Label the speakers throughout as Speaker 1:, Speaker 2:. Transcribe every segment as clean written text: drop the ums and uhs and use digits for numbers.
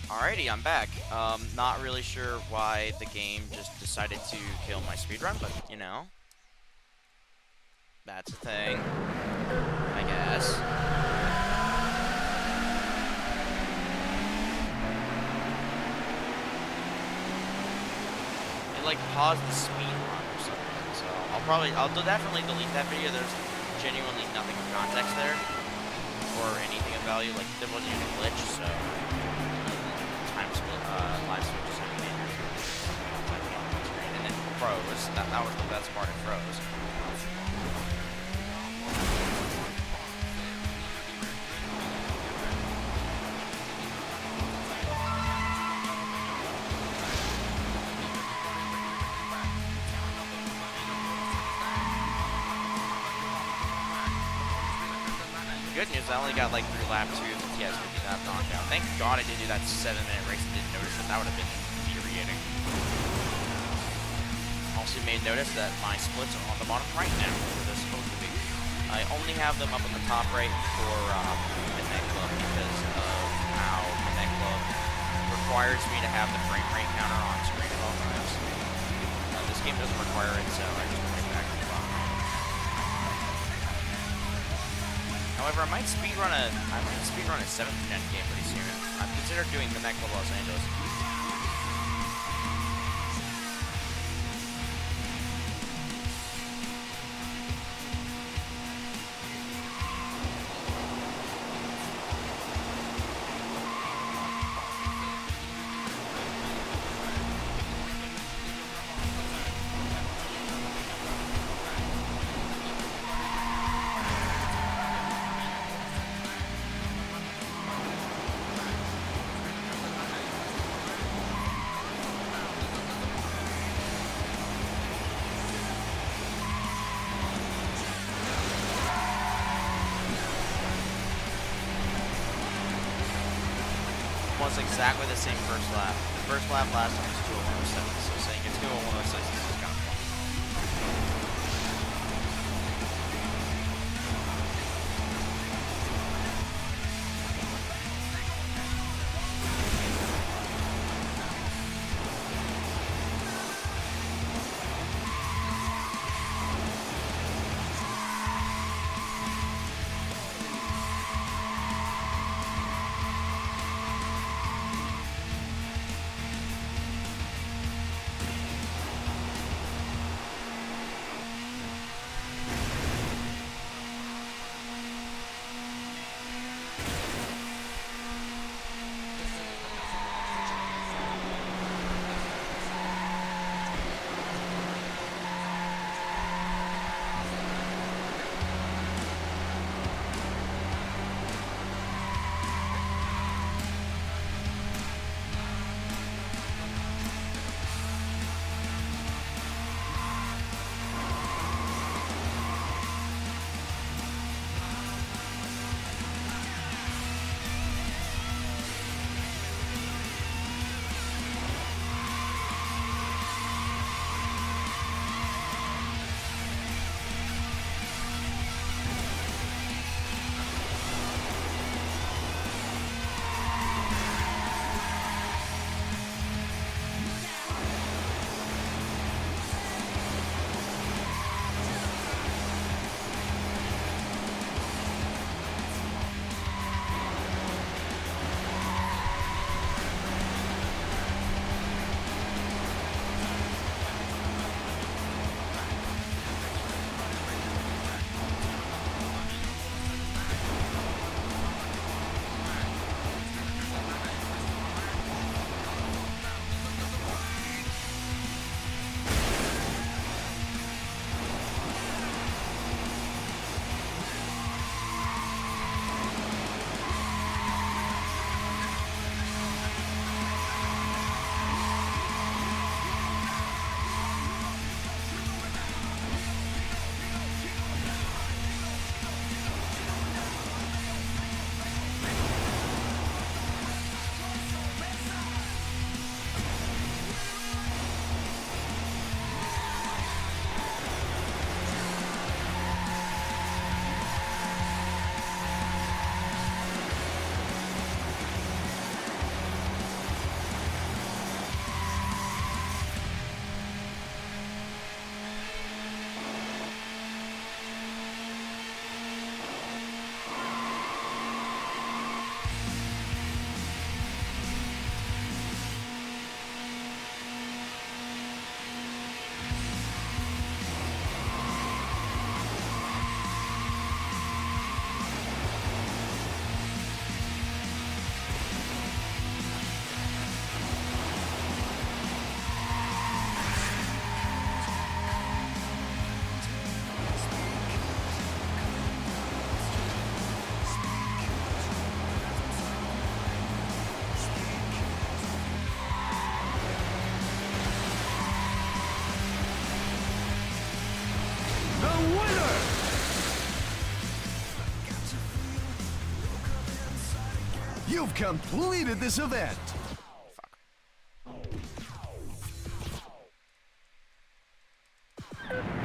Speaker 1: Alrighty, I'm back. Not really sure why the game just decided to kill my speedrun, but you know, that's a thing, I guess. It like paused the speedrun or something, so I'll definitely delete that video. There's genuinely nothing of context there, or anything of value. Like there wasn't even a glitch, so live switch is happening. And then froze. That was the best part. It froze. Good news, I only got like 3 lap 2 with TS 50 lap knockdown. Thank God I didn't do that 7-minute race and didn't notice it. That would have been infuriating. Also made notice that my splits are on the bottom right now, where they're supposed to be. I only have them up in the top right for Midnight Club because of how Midnight Club requires me to have the frame rate counter on screen at all times. This game doesn't require it, so I just put it back to the bottom right. However, I might speedrun a 7th gen game pretty soon. I've considered doing Midnight Club Los Angeles. Almost exactly the same first lap. The first lap last time was 2:01:07, so saying it's 2:01:06 is kind of fun.
Speaker 2: You've completed this event.
Speaker 1: Fuck.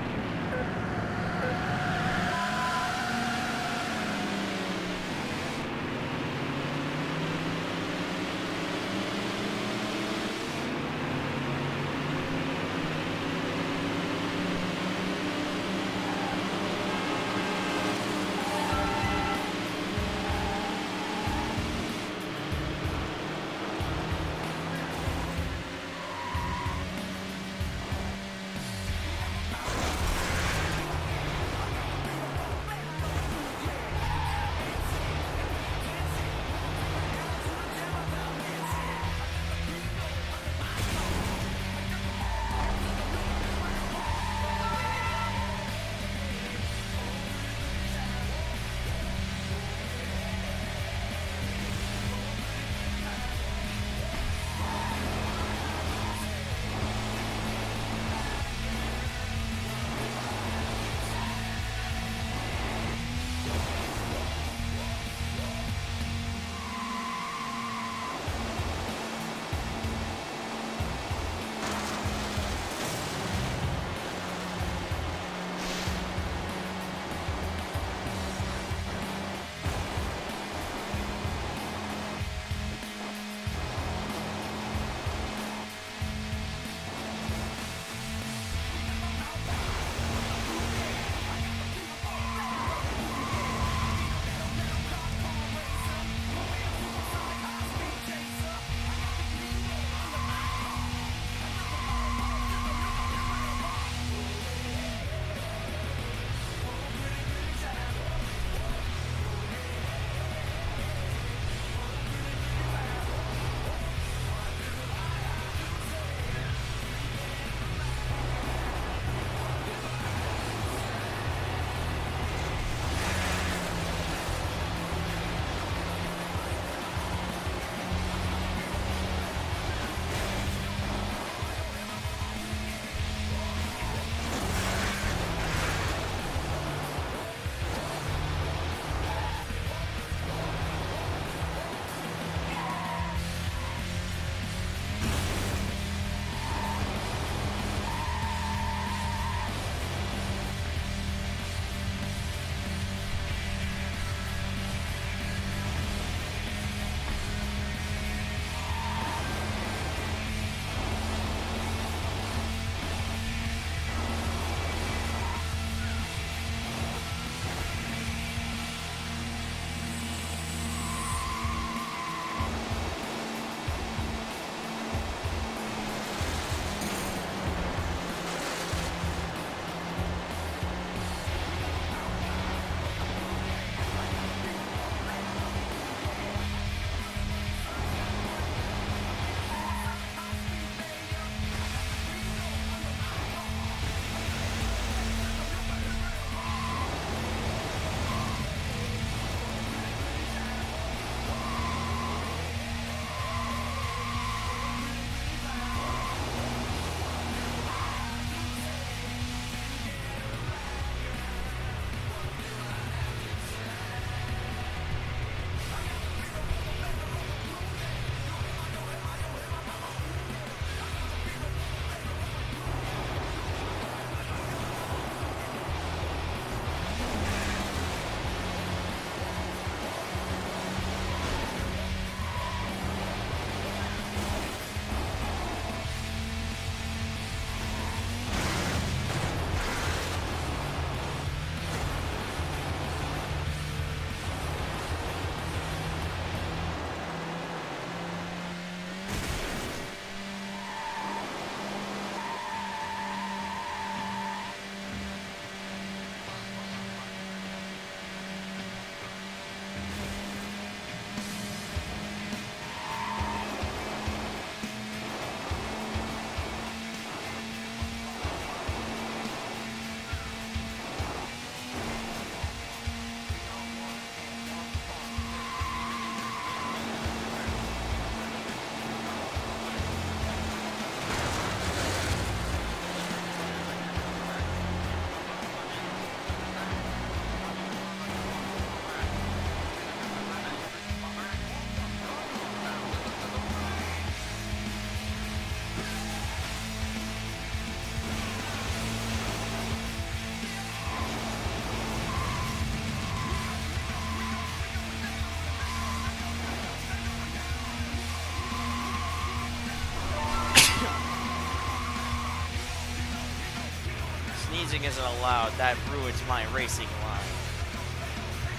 Speaker 1: sneezing isn't allowed. That ruins my racing line.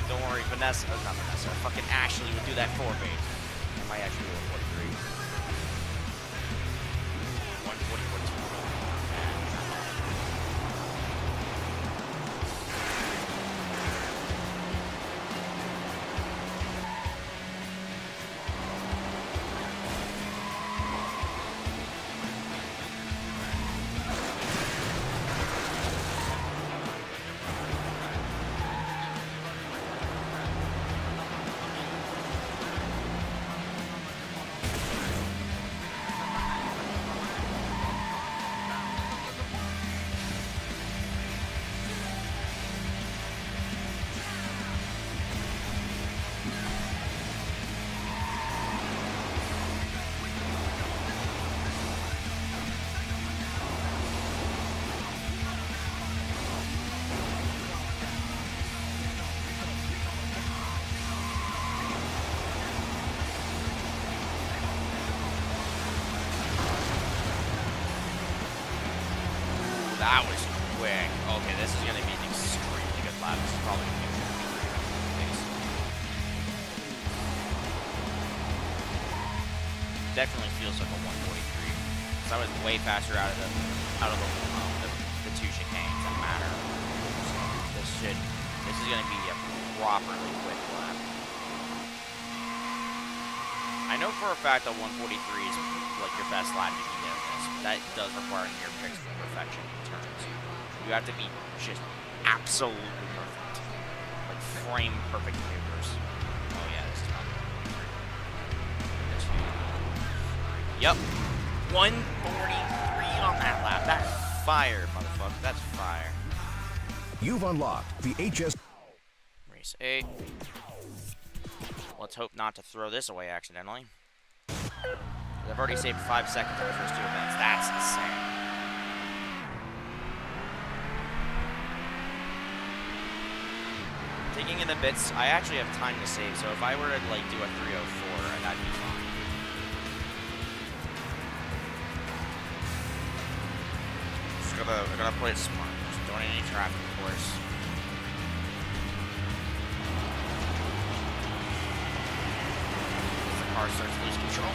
Speaker 1: Don't worry, Vanessa, not Vanessa, fucking Ashley would do that for me. I might actually do 143. 140. That was quick. Okay, this is going to be an extremely good lap. This is probably going to be definitely feels like a 143. Because I was way faster out of the two chicanes that matter. So this is going to be a properly quick lap. I know for a fact that 143 is like your best lap you can get in this. That does require near pixel perfection in turns. You have to be just absolutely perfect. Like frame perfect maneuvers. Oh yeah, this is probably 143. Yep. 143 on that lap. That's fire, motherfucker. That's fire.
Speaker 2: You've unlocked the HS.
Speaker 1: Race 8. Let's hope not to throw this away accidentally. I've already saved 5 seconds in the first 2 events. That's insane. Taking in the bits, I actually have time to save, so if I were to like do a 304, that'd be fine. I gotta play it smart. Just don't hit any traffic, of course. As the car starts to lose control.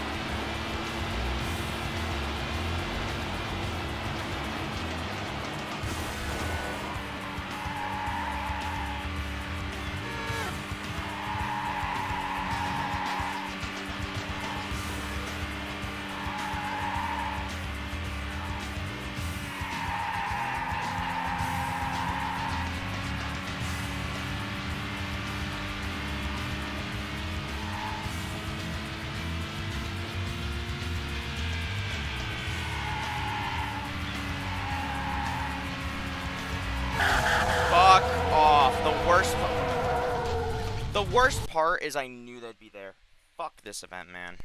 Speaker 1: The worst part is I knew they'd be there. Fuck this event, man.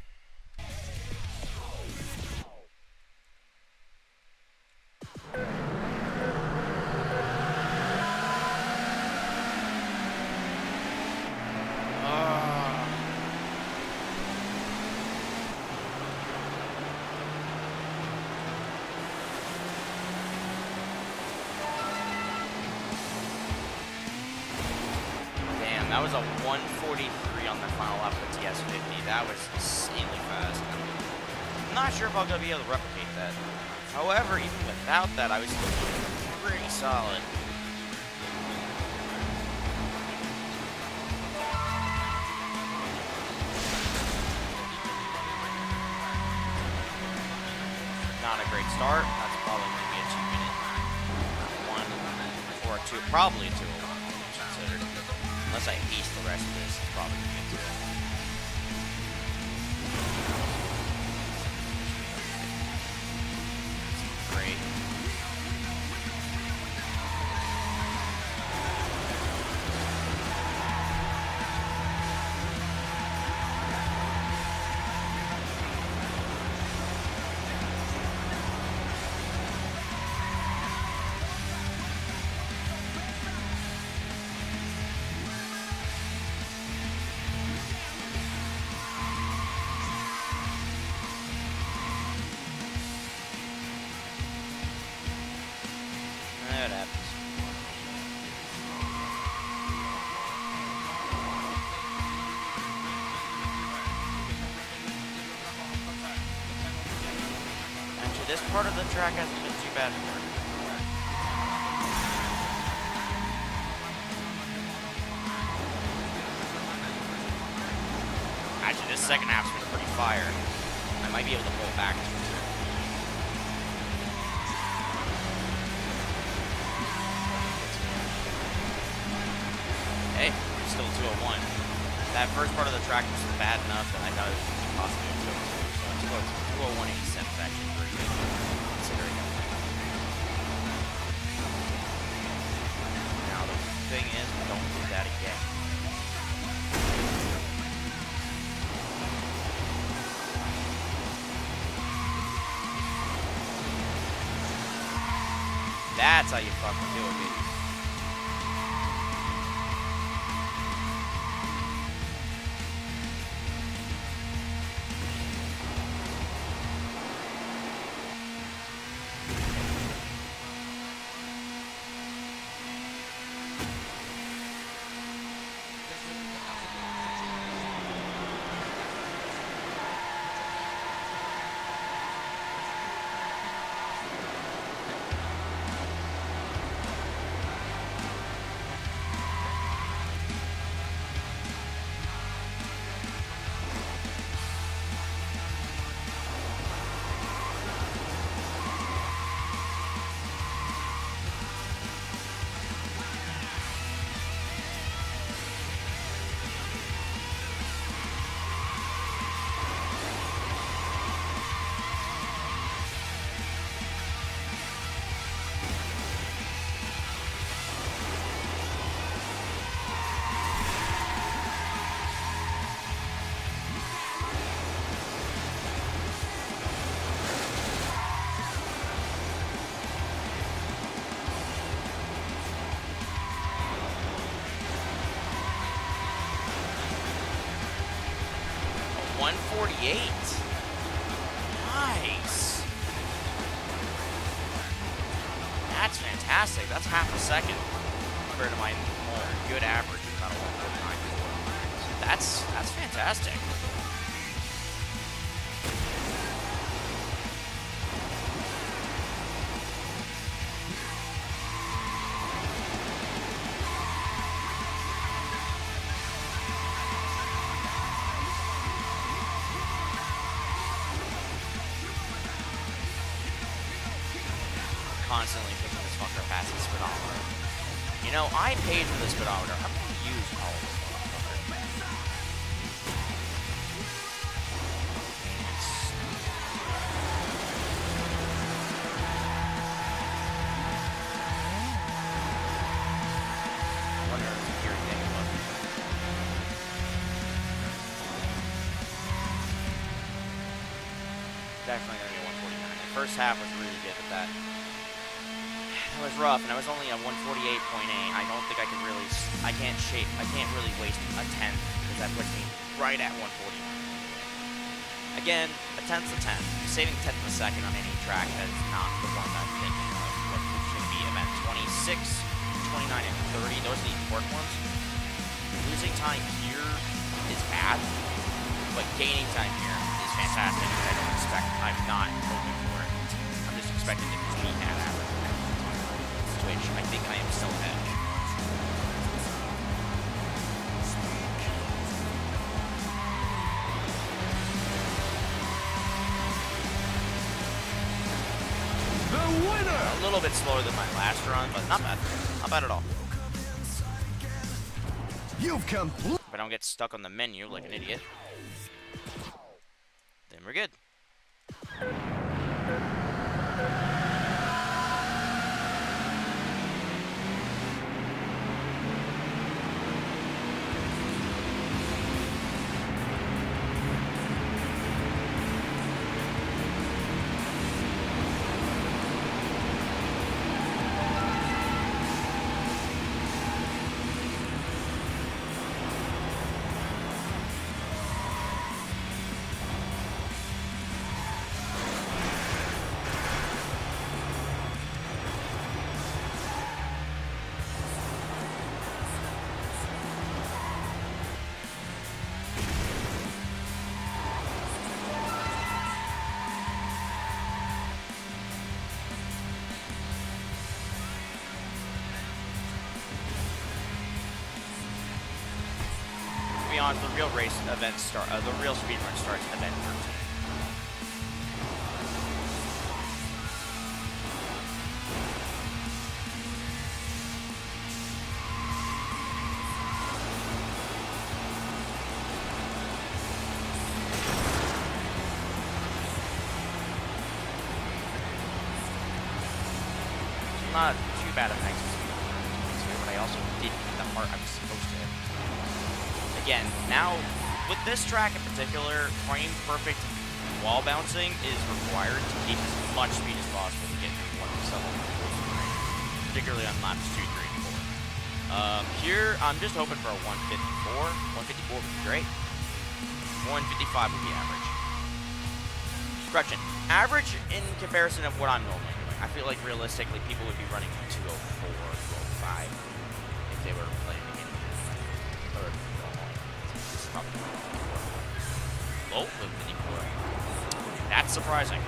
Speaker 1: That was a 143 on the final lap of the TS50. That was insanely fast. I'm not sure if I'll be able to replicate that. However, even without that, I was still pretty solid. Not a great start. That's probably going to be a 2-minute. 1 or 2, probably a 2. Considered. Unless I ace the rest of this, it's probably going to get to it. Great. this part of the track hasn't been too bad for me. Actually, this second half's been pretty fire. I might be able to pull it back. Hey, still 201. That first part of the track was bad enough that I thought it would be possible to go to 201.87 is actually pretty good, considering it. Now the thing is, don't do that again. That's how you fucking do it, baby. Nice. That's fantastic. That's half a second compared to my more good average, about a 149. That's fantastic. Constantly pushing this fucker past the speedometer. You know, I paid for the speedometer. I'm going to use all of this motherfucker. I wonder if it's gearing thing. Definitely going to be 149. The first half was really good with that. It was rough, and I was only at 148.8. I don't think I can really, I can't really waste a tenth, because that puts me right at 149. Again, a tenth's a tenth. Saving a tenth of a second on any track is not the one I'm thinking of. What should be event 26, 29, and 30. Those are the important ones. Losing time here is bad, but gaining time here is fantastic. I'm not hoping for it. I'm just expecting to just beat that average. Which I think I am still ahead.
Speaker 2: The winner!
Speaker 1: A little bit slower than my last run, but not bad. Not bad at all.
Speaker 2: You've come.
Speaker 1: If I don't get stuck on the menu like an idiot, then we're good. honest, the real race event the real speedrun starts at event 13. Not too bad of an exit speed, but I also didn't hit the part I was supposed to hit. Again, now, with this track in particular, frame perfect wall bouncing is required to keep as much speed as possible to get through one of the particularly on laps 2, 3, and 4. Here, I'm just hoping for a 154. 154 would be great. 155 would be average. Correction, average in comparison of what I'm normally doing. I feel like realistically people would be running 204, 205 if they were playing the game. Or this is probably low with mini 4. That's surprising.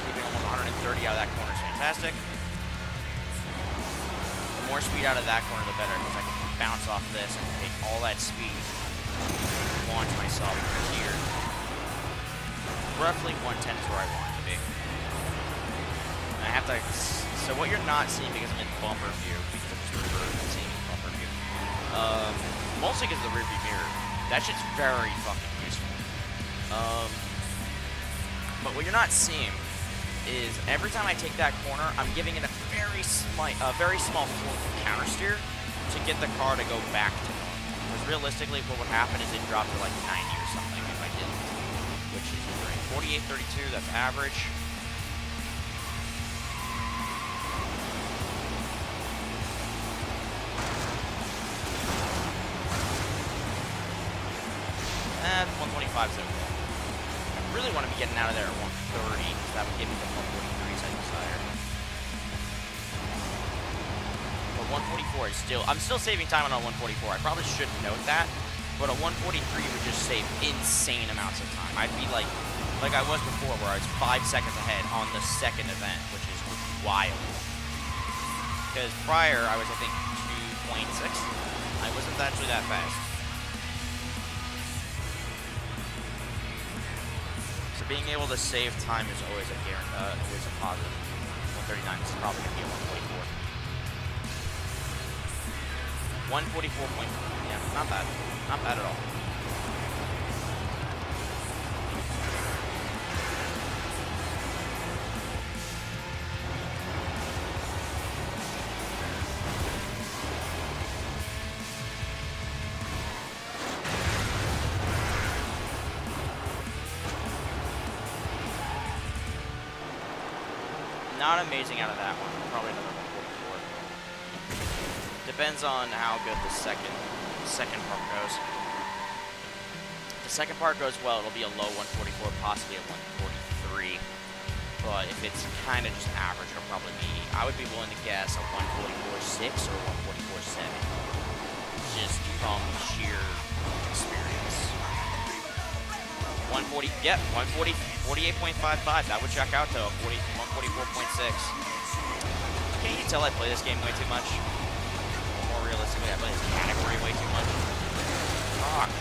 Speaker 1: Keeping almost 130 out of that corner is fantastic. The more speed out of that corner, the better, because I can bounce off this and take all that speed, launch myself here. Roughly 110 is where I want it to be. And I have to, so what you're not seeing because I'm in bumper view, because I just prefer seeing bumper view, mostly because of the rear view mirror, that shit's very fucking useful. But what you're not seeing is every time I take that corner, I'm giving it a very small counter steer to get the car to go back to normal. Because realistically, what would happen is it dropped to like 90 or something if I didn't, which is great. 48.32, that's average. And 125 is okay. I really want to be getting out of there at 130, because that would give me the 143s I desire. But 144 is still, I'm still saving time on a 144. I probably should note that, but a 143 would just save insane amounts of time. I'd be like I was before, where I was 5 seconds ahead on the second event, which is wild. Because prior, I was, I think, 2.6. I wasn't actually that fast. So being able to save time is always a always a positive. 139 is probably going to be a 144. 144. Yeah, not bad. Not bad at all. Not amazing out of that one. Probably another 144. Depends on how good the second part goes. If the second part goes well, it'll be a low 144, possibly a 143. But if it's kind of just average, it'll probably be, I would be willing to guess a 144.6 or 144.7. Just from sheer experience. 140, yep, 140, 48.55. That would check out to 144.6. Can't you tell I play this game way too much? Or more realistically, I play this category way too much. Fuck.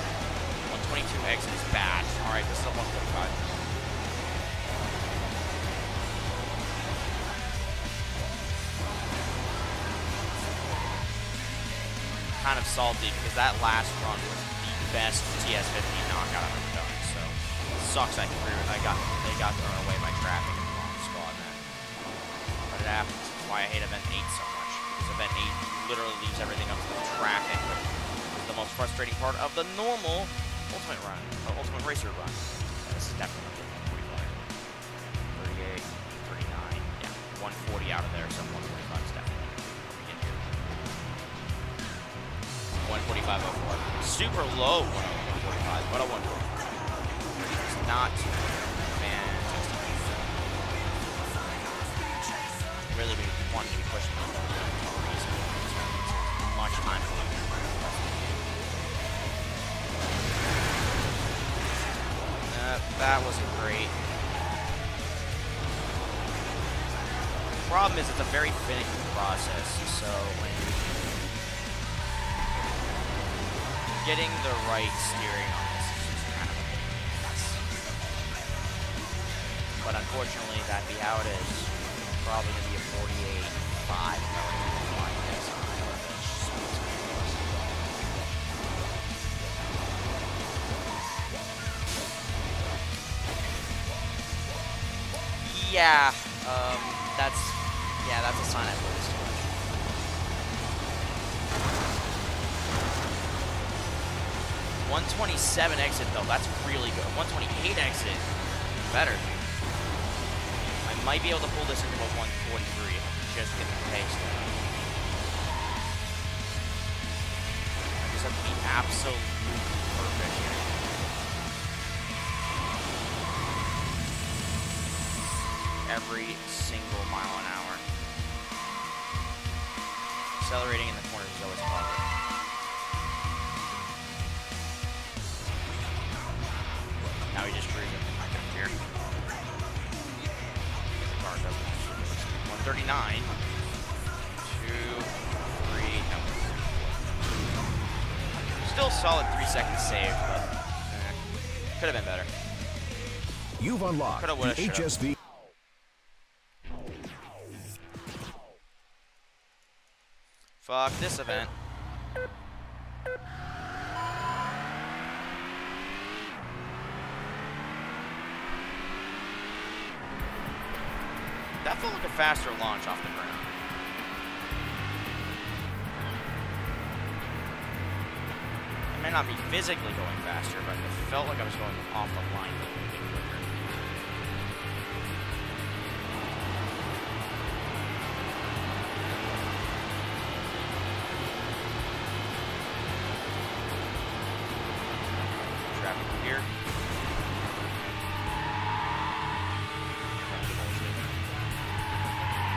Speaker 1: 122 exit is bad. Alright, this is a 145. Kind of salty because that last run was the best TS15 knockout I've ever done. So it sucks they got thrown away by traffic in the wrong spot, man. But it happens. That's why I hate event 8 so much. Because event 8 literally leaves everything up to the traffic, which is the most frustrating part of the normal ultimate run, or ultimate racer run. This is definitely 145. 38, 39, yeah, 140 out of there, so 145 is definitely in here. 145.04. Super low 145, but a 140. It's not fantastic. Really, we wanted to be pushing them for no reason. Much time for them. That wasn't great. problem is it's a very finicky process, so when getting the right steering on this is just kind of a mess. But unfortunately, that'd be how it is. Probably going to be a 48.5 if I were to fly this on Yeah, that's a sign I focus too much. .127 exit though, that's really good. 128 exit, better. I might be able to pull this into a 143 if I can just get the pace down. I just have to be absolutely perfect here. Every single mile an hour. Accelerating in the corners is always a problem. Now we just cruising in my fifth gear. The car doesn't. 139. 2, 3, no. Still solid 3 seconds saved, but could have been better.
Speaker 2: You've unlocked
Speaker 1: Coulda,
Speaker 2: the
Speaker 1: woulda, shoulda.
Speaker 2: HSV.
Speaker 1: Fuck this event. That felt like a faster launch off the ground. I may not be physically going faster, but it felt like I was going off the line a little bit quicker. Traffic here.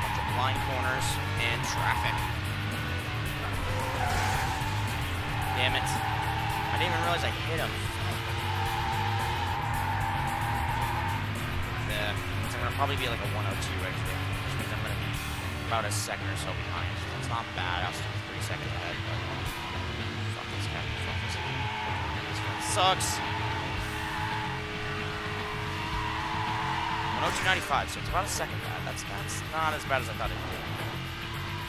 Speaker 1: Bunch of blind corners and traffic. Damn it. I didn't even realize I hit him. It's going to probably be like a 102 exit, which means I'm going to be about a second or so behind. That's not bad. I'll still be 3 seconds ahead, but fuck this guy. Fuck this guy. This guy sucks. 102.95, so it's about a second bad. That's not as bad as I thought it would be.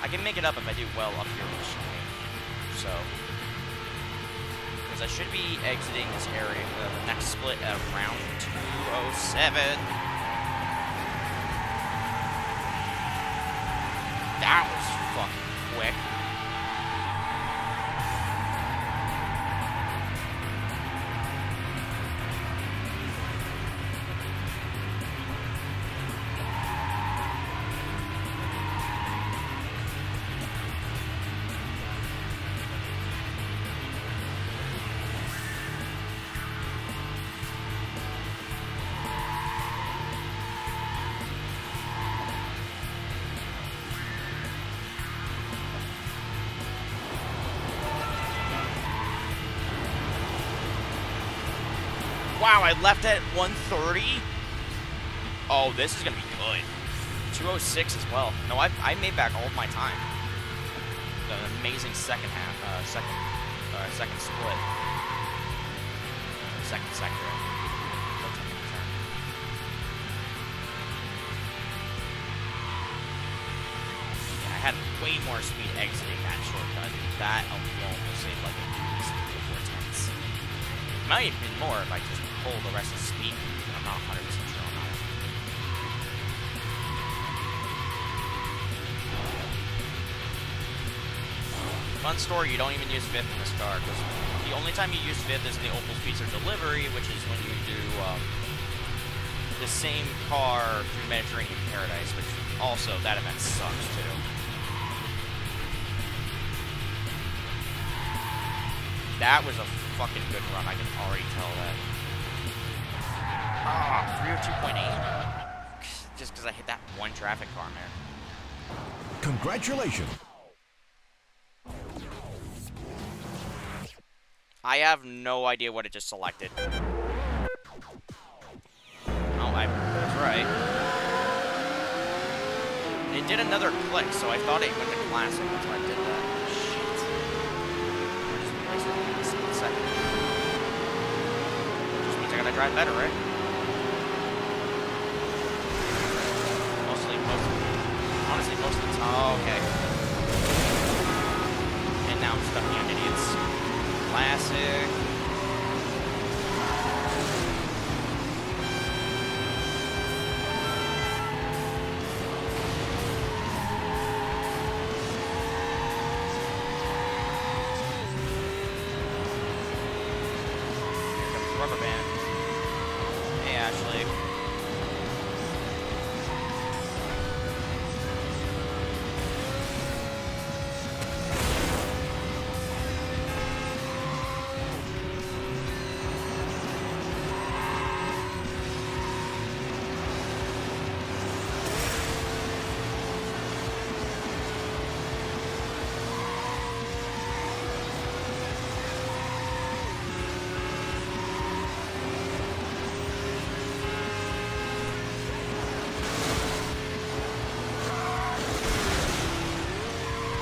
Speaker 1: I can make it up if I do well up here with the stream. So, because I should be exiting this area, the next split at around 207. That was fucking quick. Wow, I left at 130. Oh, this is gonna be good. 206 as well. No, I made back all of my time. An amazing second half, second split, second sector. Yeah, I had way more speed exiting that shortcut. That alone will save like at least 3 or 4 tenths. Might have been more if I just pull the rest of the speed. I'm not 100% sure on that. Fun story, you don't even use fifth in this car, because the only time you use fifth is in the Opel Speedster delivery, which is when you do the same car through Mediterranean Paradise, which also, that event sucks too. That was a fucking good run, I can already tell that. Ah, 302.8. Just because I hit that one traffic car, man.
Speaker 2: Congratulations.
Speaker 1: I have no idea what it just selected. Oh, I was right. did another click, so I thought it went to classic. That's why I did that. Shit. I just realized it in a single second. Just means I gotta drive better, right? Honestly, most of the time. Oh, okay. And now I'm stuck behind idiots. Classic. Here comes the rubber band. Hey, Ashley.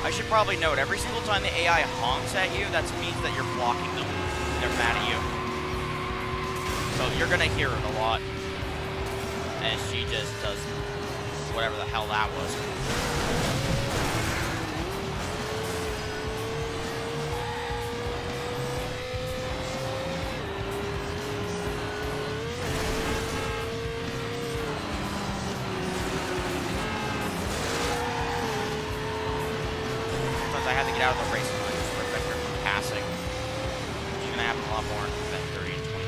Speaker 1: I should probably note, every single time the AI honks at you, that means that you're blocking them. They're mad at you. So you're gonna hear it a lot. And she just does whatever the hell that was. I had to get out of the racing line to prevent her from passing. Which is going to happen a lot more in event 30 and 29.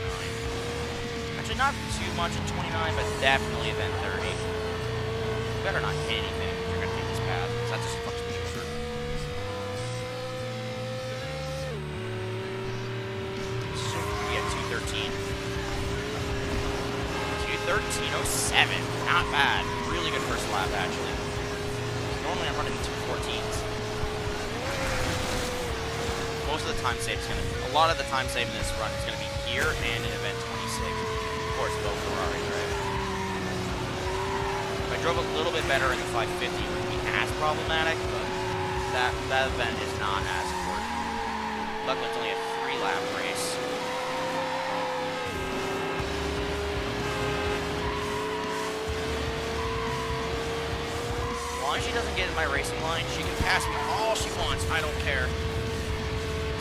Speaker 1: Actually, not too much in 29, but definitely event 30. You better not hit anything if you're going to take this path, because that just fucks me over. So we get 213. 213.07. Not bad. Really good first lap, actually. Normally I'm running 214s. Most of the time save is a lot of the time save in this run is going to be here and in event 26. Of course, low Ferrari, right? If I drove a little bit better in the 550, it wouldn't be as problematic, but that event is not as important. Luckily, it's only a 3-lap race. As long as she doesn't get in my racing line, she can pass me all she wants. I don't care.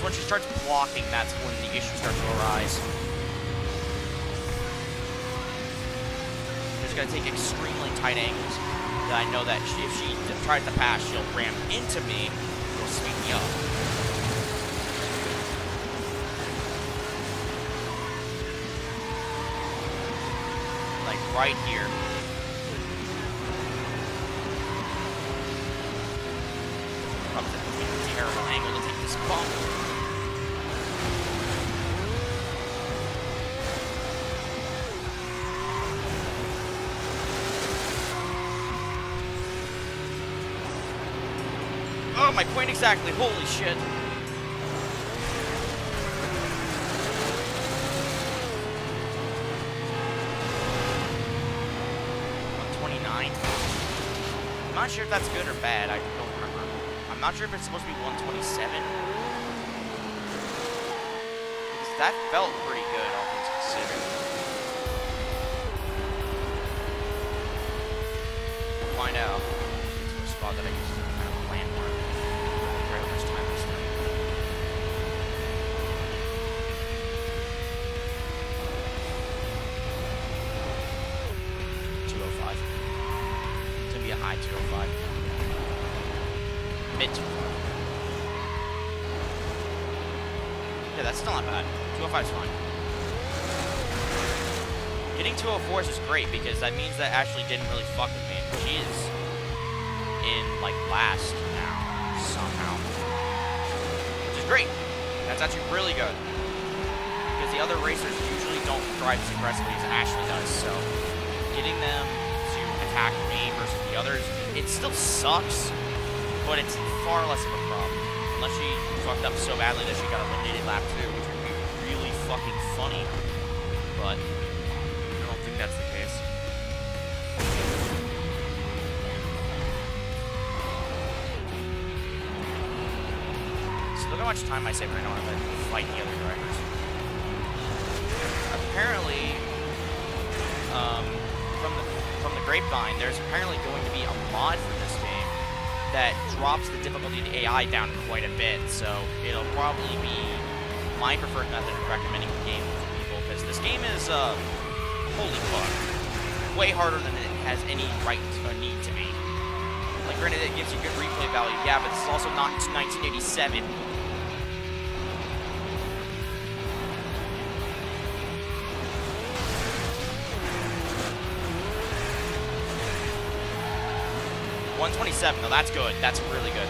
Speaker 1: When she starts blocking, that's when the issues start to arise. She's going to take extremely tight angles. That I know that if she tries to pass, she'll ram into me, it'll sweep me up. Like right here. Probably a terrible angle to take this bump. Oh, my point exactly. Holy shit. I'm not sure if that's good or bad. I don't remember. I'm not sure if it's supposed to be 127. Because that felt pretty good, all things considered. We'll find out. It's a spot that I used to kind of landmark. Right over this time this thing. Be a high 205. Mid 205. Yeah, that's still not bad. 205 is fine. Getting 204s is great because that means that Ashley didn't really fuck with me. She is in, like, last now, somehow. Which is great. That's actually really good. Because the other racers usually don't drive as aggressively as Ashley does, so getting them attack me versus the others, it still sucks, but it's far less of a problem. Unless she fucked up so badly that she got eliminated lap 2, which would be really fucking funny. But I don't think that's the case. how much time I save right now when I fight the other drivers. Apparently, from the grapevine, there's apparently going to be a mod for this game that drops the difficulty of the AI down quite a bit, so it'll probably be my preferred method of recommending the game to people, because this game is, holy fuck, way harder than it has any right or need to be. Like, granted, it gives you good replay value, yeah, but this is also not 1987. $127, though, that's good. That's really good.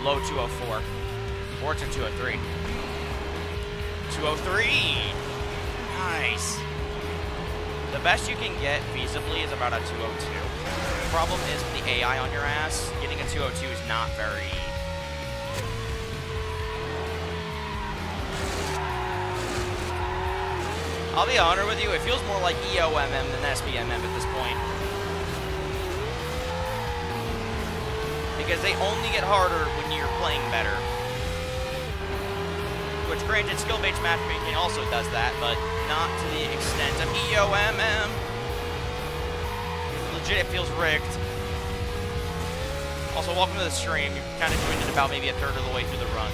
Speaker 1: Low 204. Or it's a 203. 203! Nice. The best you can get feasibly is about a 202. The problem is with the AI on your ass, getting a 202 is not very... I'll be honest with you, it feels more like EOMM than SBMM at this point. Because they only get harder when you're playing better. Which, granted, skill-based matchmaking also does that, but not to the extent of EOMM. Legit, it feels rigged. Also, welcome to the stream. You're kind of joined in about maybe a third of the way through the run.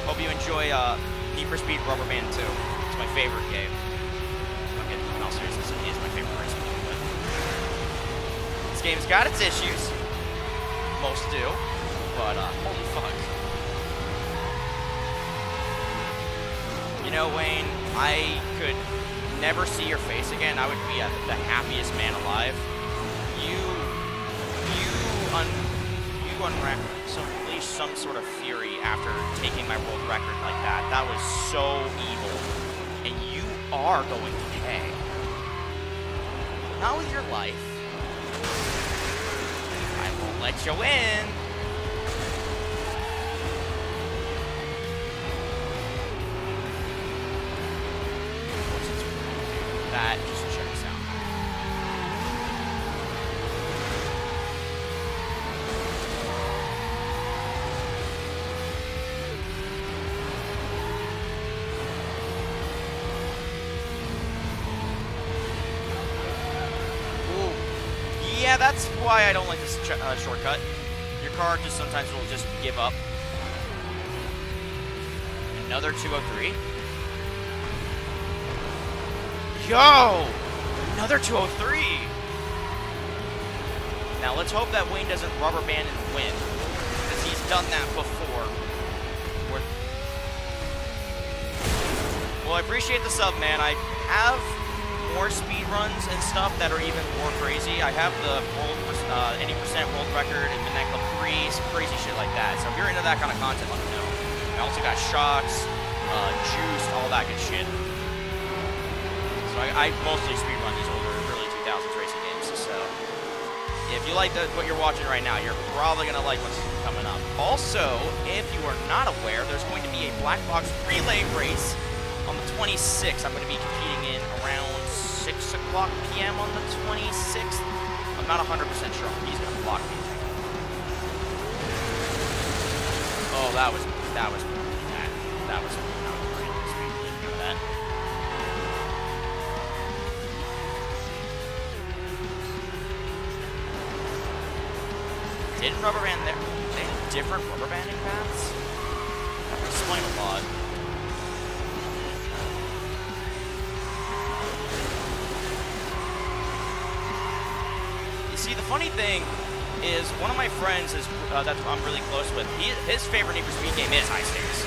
Speaker 1: Hope you enjoy Need for Speed Rubber Band 2. It's my favorite game. Okay, in all seriousness, it is my favorite racing game, but this game's got its issues. Most do, but holy fuck. You know, Wayne, I could never see your face again. I would be the happiest man alive. You unleashed some sort of fury after taking my world record like that. That was so evil, and you are going to pay. Not with your life. I won't let you win. That just checks out. Ooh. Yeah, that's why I don't like this shortcut. Your car just sometimes will just give up. Another 203. Yo! Another 203! Now let's hope that Wayne doesn't rubber band and win, because he's done that before. Well, I appreciate the sub, man. I have more speed runs and stuff that are even more crazy. I have the world, 80% world record in Midnight Club 3, some crazy shit like that. So if you're into that kind of content, let me know. I also got Shocks, Juiced, all that good shit. So I mostly speedrun these older, early 2000s racing games. So if you like what you're watching right now, you're probably going to like what's coming up. Also, if you are not aware, there's going to be a black box relay race on the 26th. I'm going to be competing in around 6 o'clock p.m. on the 26th. I'm not 100% sure. He's going to block me. Oh, that was not great. That. Didn't rubber band there? They have different rubber banding paths? That would explain a lot. You see, the funny thing is, one of my friends is that I'm really close with, his favorite Need for Speed game is High Stakes.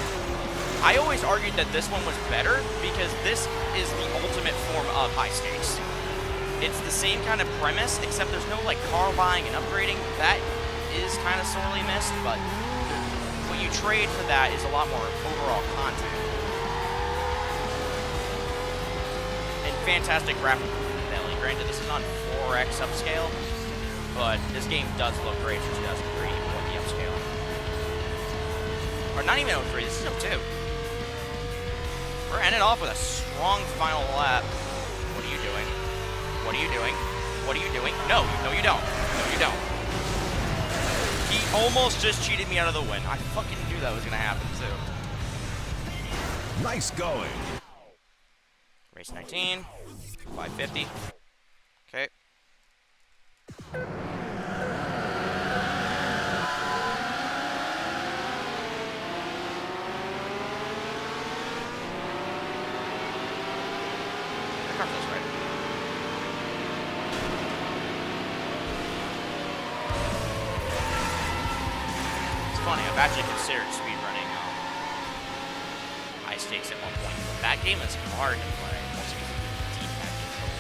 Speaker 1: I always argued that this one was better because this is the ultimate form of High Stakes. It's the same kind of premise, except there's no like car buying and upgrading. That is kind of sorely missed, but what you trade for that is a lot more overall content. And fantastic graphical fidelity. Granted, this is on 4x upscale, but this game does look great for 2003 with the upscale. Or not even 03, this is 02. We're ending off with a strong final lap. What are you doing? What are you doing? What are you doing? No, no you don't. No you don't. He almost just cheated me out of the win. I fucking knew that was gonna happen too.
Speaker 2: Nice going.
Speaker 1: Race 19, 550. Okay. The car feels right. It's funny, I've actually considered speedrunning high stakes at one point. That game is hard to play, also because of the D-pad control.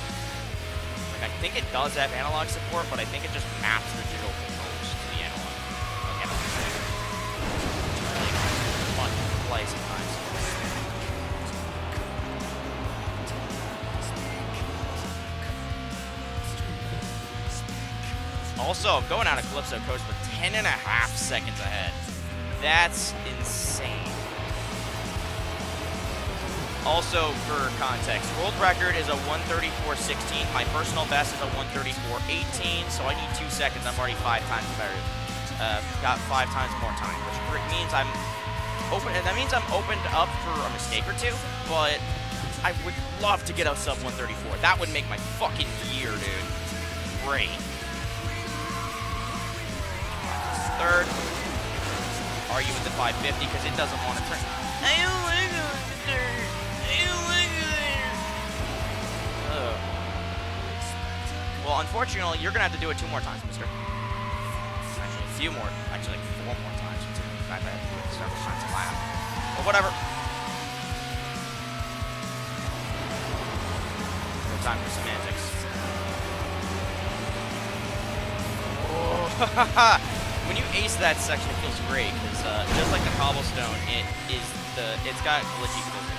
Speaker 1: Like, I think it does have analog support, but I think it just maps the digital controls to the analog. Like, analog stick. It's really fun to play sometimes. Also, going out of Calypso Coast with 10.5 seconds ahead. That's insane. Also, for context, world record is a 1:34.16. My personal best is a 1:34.18, so I need 2 seconds. I'm already 5 times better. Got 5 times more time, which means I'm open. And that means I'm opened up for a mistake or two. But I would love to get a sub 1:34. That would make my fucking year, dude. Great. Third. Argue with the 550 because it doesn't want to turn. I don't like it with the third. I don't like it. Well, unfortunately, you're gonna have to do it 2 more times, mister. Actually, a few more. Actually, like 4 more times. In fact, I have to do it several times a lap. But whatever. No time for semantics. Oh, when you ace that section, it feels great because just like the cobblestone, it's got glitchy physics.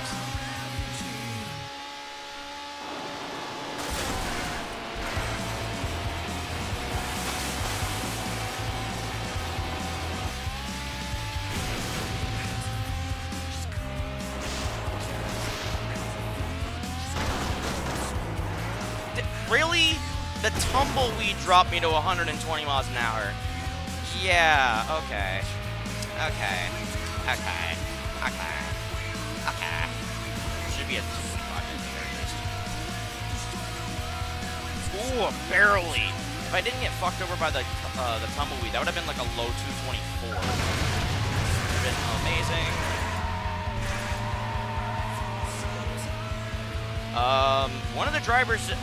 Speaker 1: Really? The tumbleweed dropped me to 120 miles an hour. Yeah, okay. Okay. Okay. Okay. Okay. Should be at 225 at the very least. Ooh, barely. If I didn't get fucked over by the tumbleweed, that would have been like a low 224. Would have been amazing. One of the drivers...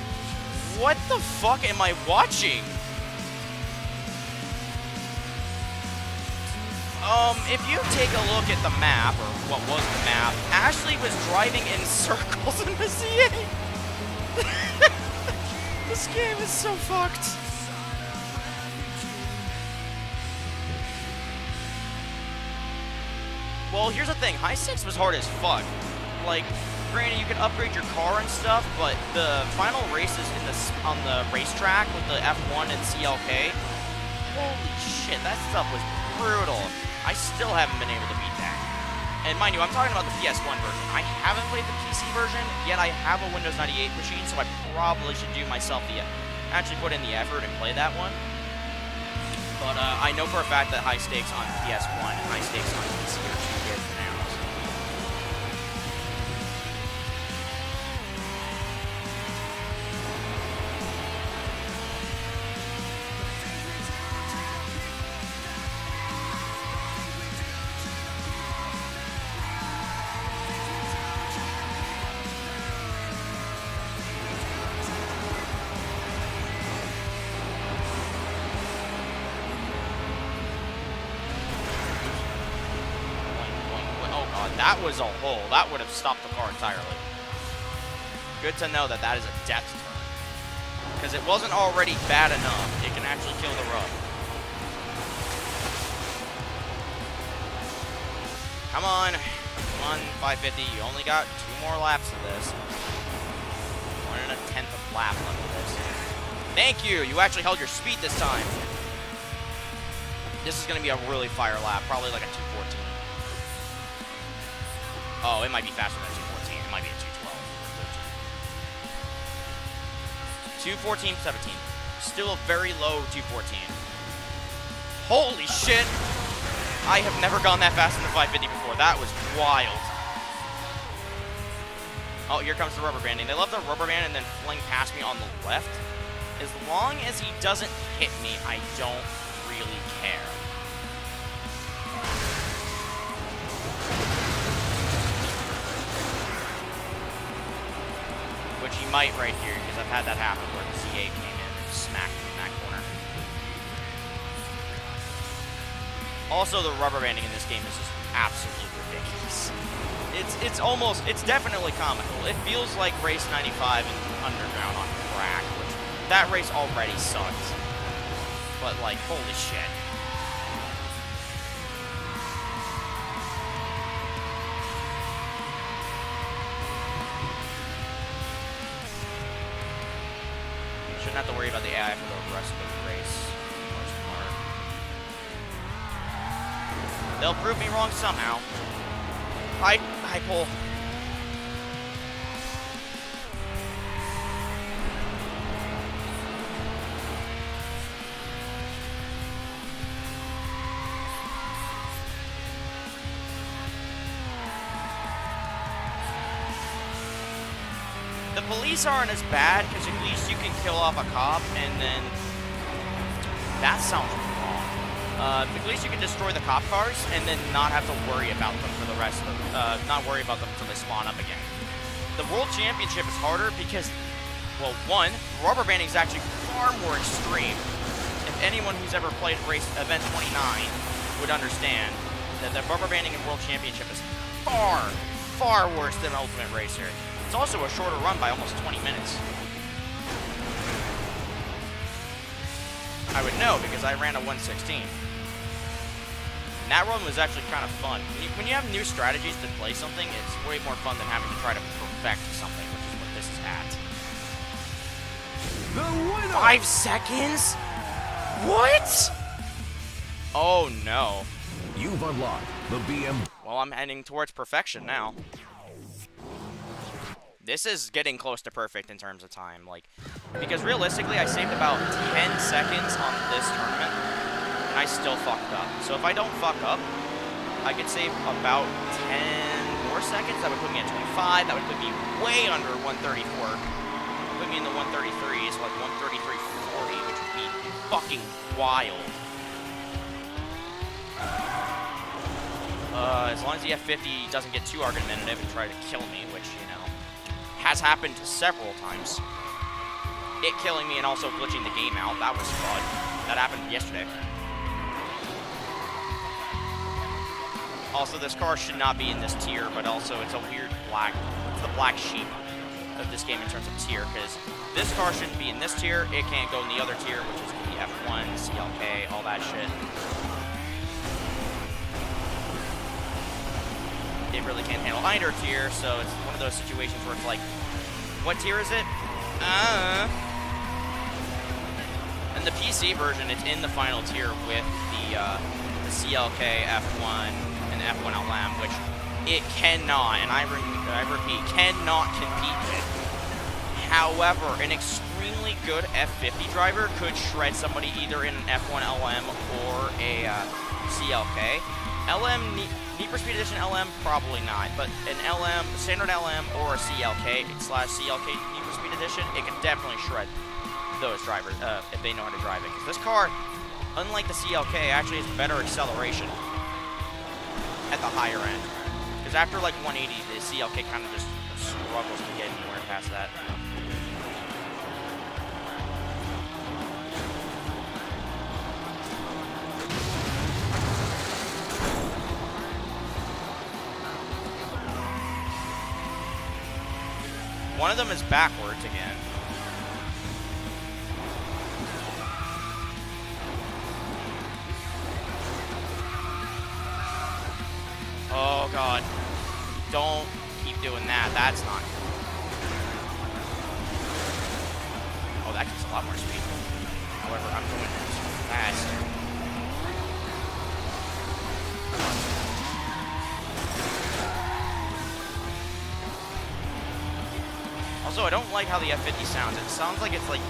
Speaker 1: What the fuck am I watching? If you take a look at the map, or what was the map, Ashley was driving in circles in the CA. This game is so fucked. Well, here's the thing. High 6 was hard as fuck. Like, granted, you can upgrade your car and stuff, but the final races on the racetrack with the F1 and CLK, holy shit, that stuff was brutal. I still haven't been able to beat that. And mind you, I'm talking about the PS1 version. I haven't played the PC version, yet I have a Windows 98 machine, so I probably should do myself actually put in the effort and play that one. But I know for a fact that high stakes on PS1 and high stakes on PC are 2 good for now. That was a hole. That would have stopped the car entirely. Good to know that that is a depth turn. Because it wasn't already bad enough. It can actually kill the rub. Come on. Come on, 550. You only got 2 more laps of this. 1/10 of lap left of this. Thank you. You actually held your speed this time. This is going to be a really fire lap. Probably like a 2:14. Oh, it might be faster than 2:14. It might be a 2:12. 2:14.17. Still a very low 2:14. Holy shit! I have never gone that fast in the 550 before. That was wild. Oh, here comes the rubber banding. They love the rubber band and then fling past me on the left. As long as he doesn't hit me, I don't really care. Which he might right here, because I've had that happen where the C8 came in and smacked me in that corner. Also, the rubber banding in this game is just absolutely ridiculous. It's definitely comical. It feels like Race 95 in Underground on crack, which that race already sucked. But like, holy shit. Shouldn't have to worry about the AI for the rest of the race. Most part. They'll prove me wrong somehow. High pull. The police aren't as bad, because at least you can kill off a cop, and then... That sounds wrong. At least you can destroy the cop cars, and then not have to worry about them for the rest of the... not worry about them until they spawn up again. The World Championship is harder because, well, one, rubber banding is actually far more extreme. If anyone who's ever played Event 29 would understand that the rubber banding in World Championship is far, far worse than Ultimate Racer. It's also a shorter run by almost 20 minutes. I would know because I ran a 1:16. And that run was actually kind of fun. When you have new strategies to play something, it's way more fun than having to try to perfect something, which is what this is at.
Speaker 2: The winner!
Speaker 1: 5 seconds? What? Oh no.
Speaker 2: You've unlocked the BM.
Speaker 1: Well, I'm heading towards perfection now. This is getting close to perfect in terms of time, like, because realistically, I saved about 10 seconds on this tournament, and I still fucked up. So if I don't fuck up, I could save about 10 more seconds. That would put me at 25. That would put me way under 134. Put me in the 133s, like 133.40, which would be fucking wild. As long as the F50 doesn't get too argumentative and try to kill me, which, you know, has happened several times. It killing me and also glitching the game out. That was fun. That happened yesterday. Also, this car should not be in this tier, but also it's a weird black... It's the black sheep of this game in terms of tier, because this car shouldn't be in this tier. It can't go in the other tier, which is the F1, CLK, all that shit. It really can't handle either tier, so it's one of those situations where it's like, what tier is it? And the PC version, it's in the final tier with the CLK F1 and the F1 LM, which it cannot, and I repeat, cannot compete with. However, an extremely good F50 driver could shred somebody either in an F1 LM or a CLK. LM, Need for Speed Edition LM, probably not, but an LM, standard LM, or a CLK /CLK Need for Speed Edition, it can definitely shred those drivers if they know how to drive it. Because this car, unlike the CLK, actually has better acceleration at the higher end. Because after like 180, the CLK kind of just struggles to get anywhere past that. One of them is backwards again. Oh God. Don't keep doing that. That's not good. Oh, that gives a lot more speed. However, I'm going too fast. Also, I don't like how the F50 sounds. It sounds like it's like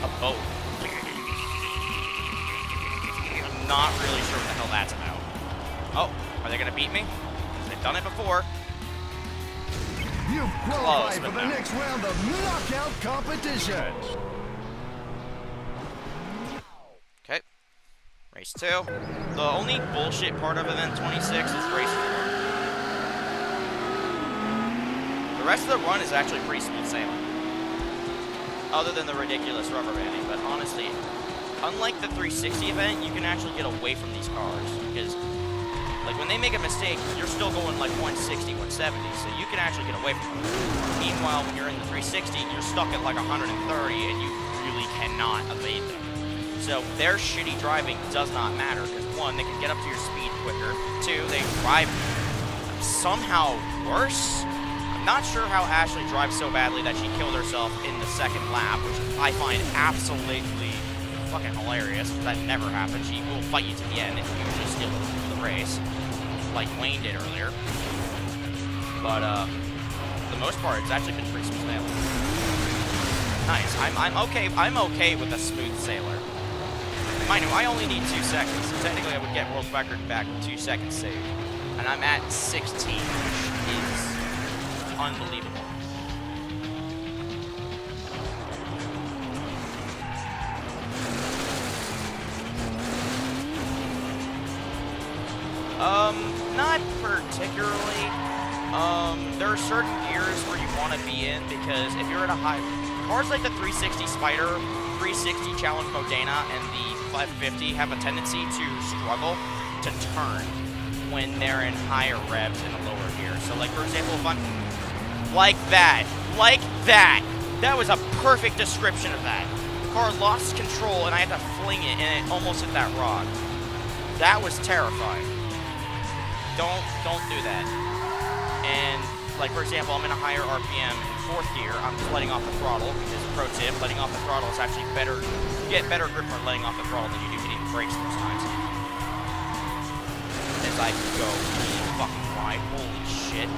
Speaker 1: a boat. I'm not really sure what the hell that's about. Oh, are they going to beat me? They've done it before.
Speaker 2: You've qualified for the next round of knockout competition.
Speaker 1: Okay. Race 2. The only bullshit part of event 26 is race 4. The rest of the run is actually pretty smooth sailing. Other than the ridiculous rubber banding, but honestly, unlike the 360 event, you can actually get away from these cars, because like when they make a mistake, you're still going like 160, 170, so you can actually get away from them. Meanwhile, when you're in the 360, you're stuck at like 130, and you really cannot evade them. So their shitty driving does not matter, because 1, they can get up to your speed quicker, 2, they drive somehow worse. Not sure how Ashley drives so badly that she killed herself in the second lap, which I find absolutely fucking hilarious, because that never happens. She will fight you to the end and usually steal the race, like Wayne did earlier. But, for the most part, it's actually been pretty smooth sailing. Nice. I'm okay with a smooth sailor. Mind you, I only need 2 seconds, so technically I would get world record back in 2 seconds saved. And I'm at 16, which is unbelievable. Not particularly. There are certain gears where you want to be in, because if you're at a high... Cars like the 360 Spider, 360 Challenge Modena, and the 550 have a tendency to struggle to turn when they're in higher revs in a lower gear. So, like, for example, if I'm... Like that. Like that. That was a perfect description of that. The car lost control, and I had to fling it, and it almost hit that rock. That was terrifying. Don't do that. And, like, for example, I'm in a higher RPM in 4th gear. I'm just letting off the throttle, because, pro tip, letting off the throttle is actually better. You get better grip from letting off the throttle than you do hitting the brakes most times. As I go really fucking wide. Holy shit.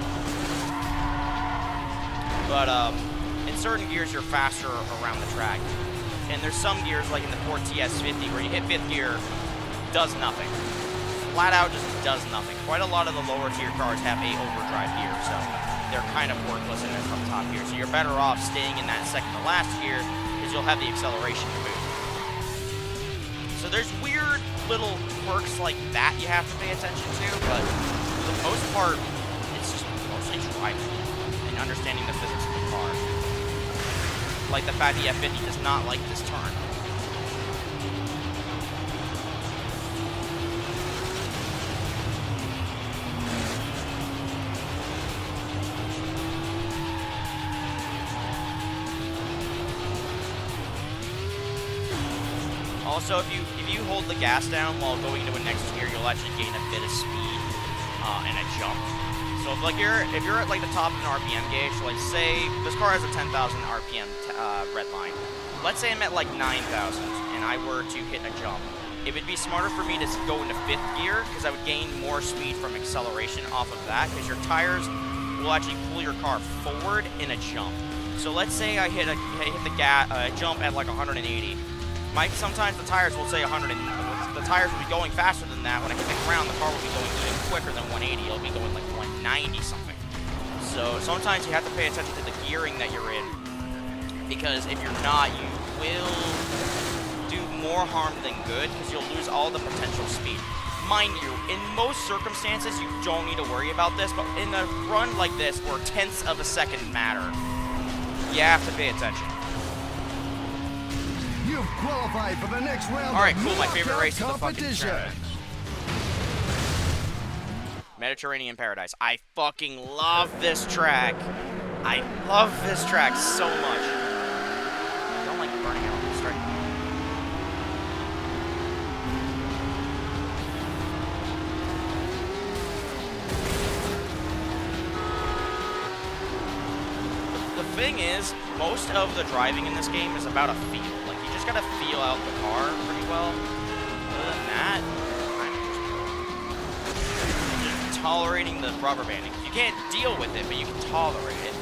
Speaker 1: But, in certain gears, you're faster around the track. And there's some gears, like in the Ford TS50, where you hit 5th gear, does nothing. Flat out just does nothing. Quite a lot of the lower tier cars have a overdrive gear, so they're kind of worthless in from top gear. So you're better off staying in that second to last gear, because you'll have the acceleration to move. So there's weird little quirks like that you have to pay attention to, but for the most part, it's just mostly driving and understanding the physics of the car. Like the fact the F50 does not like this turn. Also, if you hold the gas down while going into a next gear, you'll actually gain a bit of speed and a jump. So if you're at like the top of an RPM gauge, so like say this car has a 10,000 RPM red line. Let's say I'm at like 9,000 and I were to hit a jump. It would be smarter for me to go into 5th gear, because I would gain more speed from acceleration off of that, because your tires will actually pull your car forward in a jump. So let's say I hit the jump at like 180. Sometimes the tires will say 100, and the tires will be going faster than that. When I hit the ground, the car will be going even quicker than 180. It'll be going like 190 something. So sometimes you have to pay attention to the gearing that you're in, because if you're not, you will do more harm than good, because you'll lose all the potential speed. Mind you, in most circumstances, you don't need to worry about this, but in a run like this, where tenths of a second matter, you have to pay attention.
Speaker 2: You've qualified for the next round.
Speaker 1: Alright, cool. My favorite race is the fucking Mediterranean Paradise. I fucking love this track. I love this track so much. I don't like burning out on this track. thing is, most of the driving in this game is about a feel. Like, you just gotta feel out the car pretty well. Other than that, just tolerating the rubber banding. You can't deal with it, but you can tolerate it.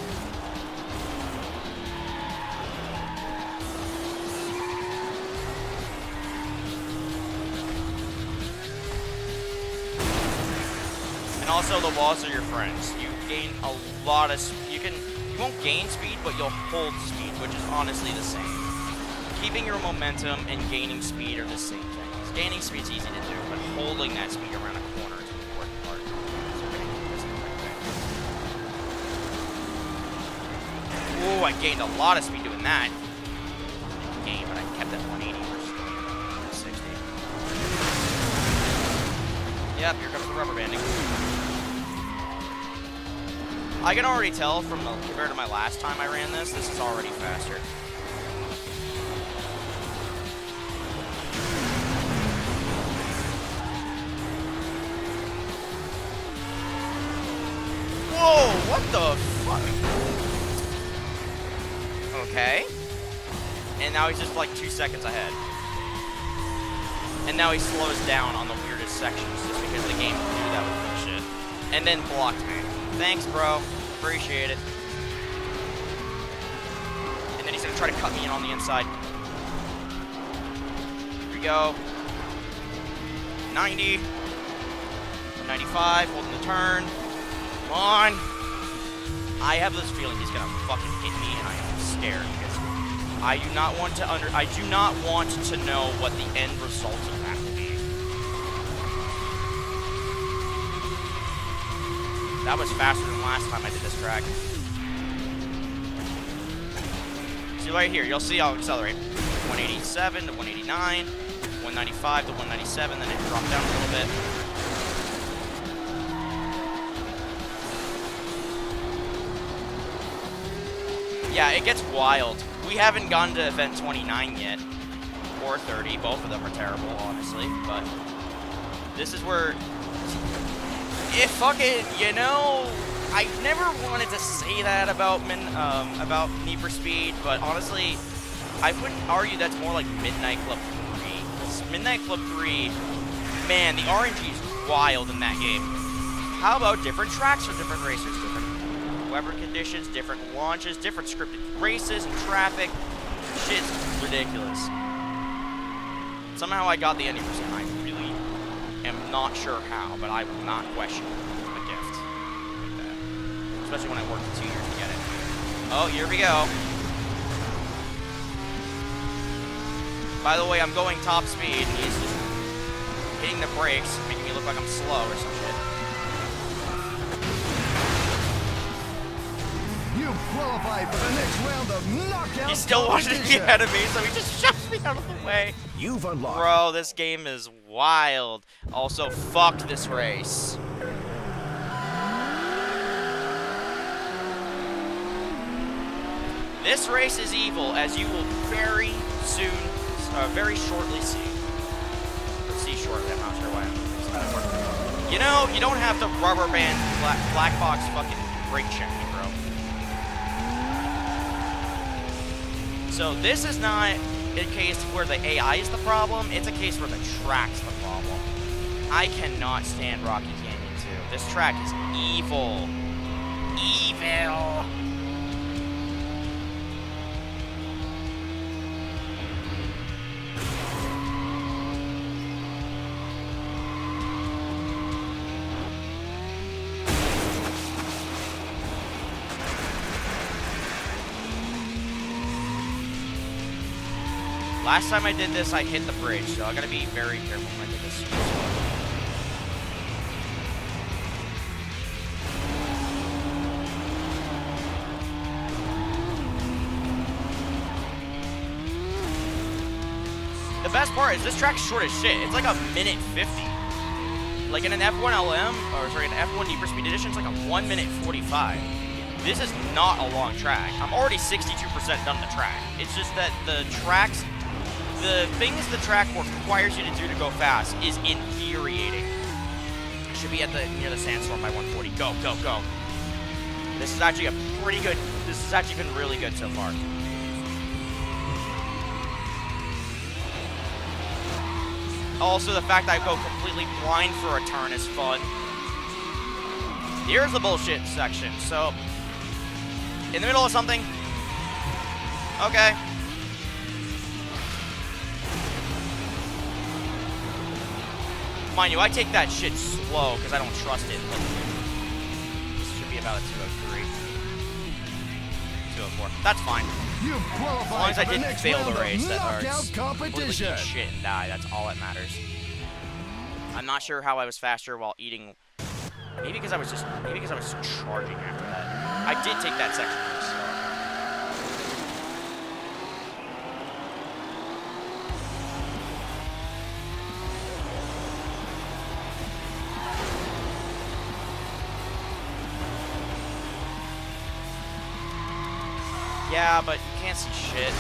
Speaker 1: And also, the walls are your friends. You gain a lot of... You won't gain speed, but you'll hold speed, which is honestly the same. Keeping your momentum and gaining speed are the same things. Gaining speed's easy to do, but holding that speed around a corner is the important part. Ooh, I gained a lot of speed doing that. Game, but I kept it 180 versus 160. Yep, here comes the rubber banding. I can already tell from compared to my last time I ran this is already faster. Whoa, what the fuck? Okay. And now he's just like 2 seconds ahead. And now he slows down on the weirdest sections just because the game knew that was bullshit. And then blocked me. Thanks, bro. Appreciate it. And then he's gonna try to cut me in on the inside. Here we go. 90. 95, holding the turn. Come on. I have this feeling he's gonna fucking hit me, and I am scared because I do not want to know what the end result of that will be. That was faster than last time I did this track. See right here, you'll see I'll accelerate. 187 to 189, 195 to 197, then it dropped down a little bit. Yeah, it gets wild. We haven't gone to event 29 yet, or 30. Both of them are terrible, honestly, but this is where... If fucking, you know, I never wanted to say that about Need for Speed, but honestly, I wouldn't argue that's more like Midnight Club 3. Because Midnight Club 3, man, the RNG is wild in that game. How about different tracks for different racers, different weather conditions, different launches, different scripted races and traffic? Shit's ridiculous. Somehow I got the 90%. I really am not sure how, but I will not question a gift like that. Especially when I worked 2 years to get it. Oh, here we go. By the way, I'm going top speed, and he's just hitting the brakes, making me look like I'm slow or some shit.
Speaker 2: You qualify for the next round of knockout.
Speaker 1: He still wanted to be ahead of me, so he just shoves me out of the way.
Speaker 2: You've unlocked.
Speaker 1: Bro, this game is wild. Also, fuck this race. This race is evil, as you will very soon, very shortly see. Or see shortly, I'm not sure why it's not working. You know, you don't have to rubber band black box fucking brake check me, bro. So this is not a case where the AI is the problem, it's a case where the track's the problem. I cannot stand Rocky Canyon 2. This track is evil. Evil. Last time I did this, I hit the bridge, so I gotta be very careful when I do this. The best part is this track's short as shit. It's like a minute 50. Like in an F1 LM, or sorry, an F1 Need for Speed Edition, it's like a 1 minute 45. This is not a long track. I'm already 62% done the track. It's just that the things the track requires you to do to go fast is infuriating. Should be at near the sandstorm by 140. Go, go, go. This is actually a pretty good. This has actually been really good so far. Also, the fact that I go completely blind for a turn is fun. Here's the bullshit section. So, in the middle of something. Okay. Mind you, I take that shit slow because I don't trust it. But this should be about a 203. 204. That's fine. As long as I didn't fail the race, completely eat shit and die, that's all that matters. I'm not sure how I was faster while eating. Maybe because I was just charging after that. I did take that section really slow. Yeah, but you can't see shit.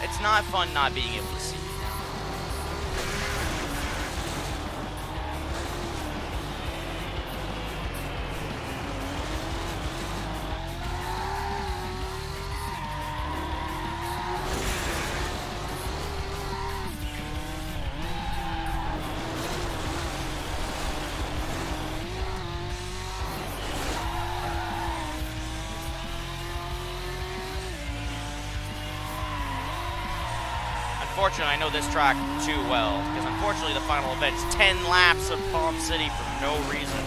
Speaker 1: It's not fun not being able to see. Unfortunately, I know this track too well, because unfortunately the final event is 10 laps of Palm City for no reason.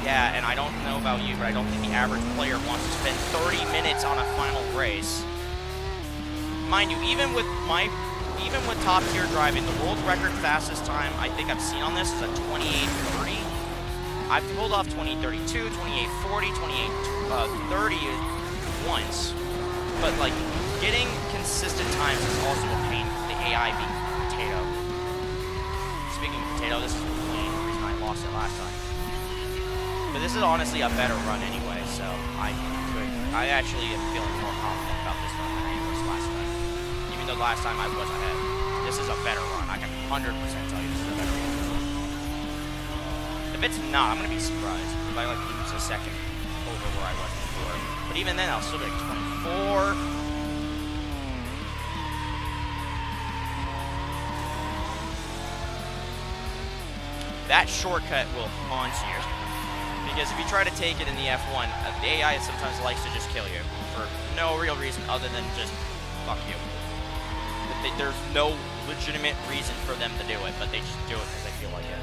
Speaker 1: Yeah, and I don't know about you, but I don't think the average player wants to spend 30 minutes on a final race. Mind you, even with top tier driving, the world record fastest time I think I've seen on this is a 28:30. I've pulled off 28:32, 28:40, 28:30 once, but like getting consistent times is also a pain for the AI being potato. Speaking of potato, this is the main reason I lost it last time. But this is honestly a better run anyway, so I actually am feeling more confident about this run than I was last time. Even though last time I was ahead, this is a better run. I can 100% tell you this is a better run. If it's not, I'm gonna be surprised if I like lose a second over where I was before. But even then, I'll still be like 24. That shortcut will haunt you. Because if you try to take it in the F1, the AI sometimes likes to just kill you for no real reason other than just fuck you. There's no legitimate reason for them to do it, but they just do it because they feel like it.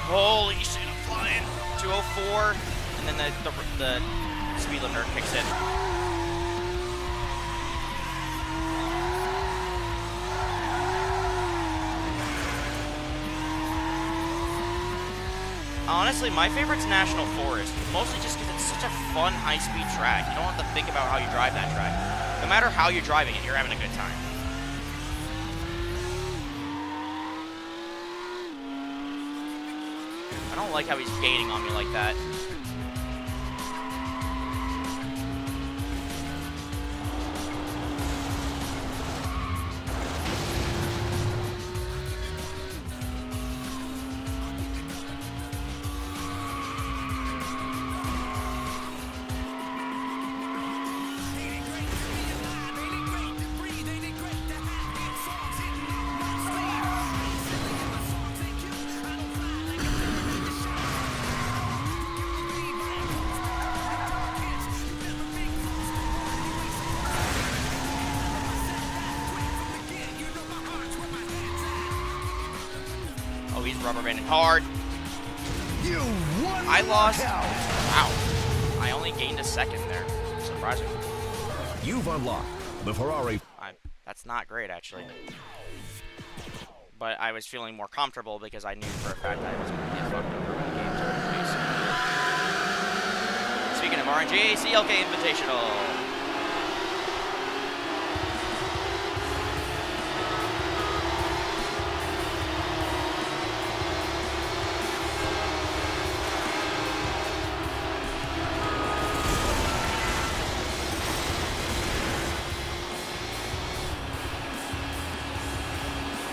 Speaker 1: Holy shit, I'm flying. 204, and then the speed limiter kicks in. Honestly, my favorite's National Forest, mostly just because it's such a fun, high-speed track. You don't have to think about how you drive that track. No matter how you're driving it, you're having a good time. I don't like how he's gaining on me like that. Oh, he's rubber banding hard.
Speaker 2: You won.
Speaker 1: I lost. Wow. I only gained a second there. Surprising.
Speaker 2: You've unlocked the Ferrari.
Speaker 1: That's not great, actually. But I was feeling more comfortable because I knew for a fact I was going to get fucked over by the games I was RNG CLK Invitational.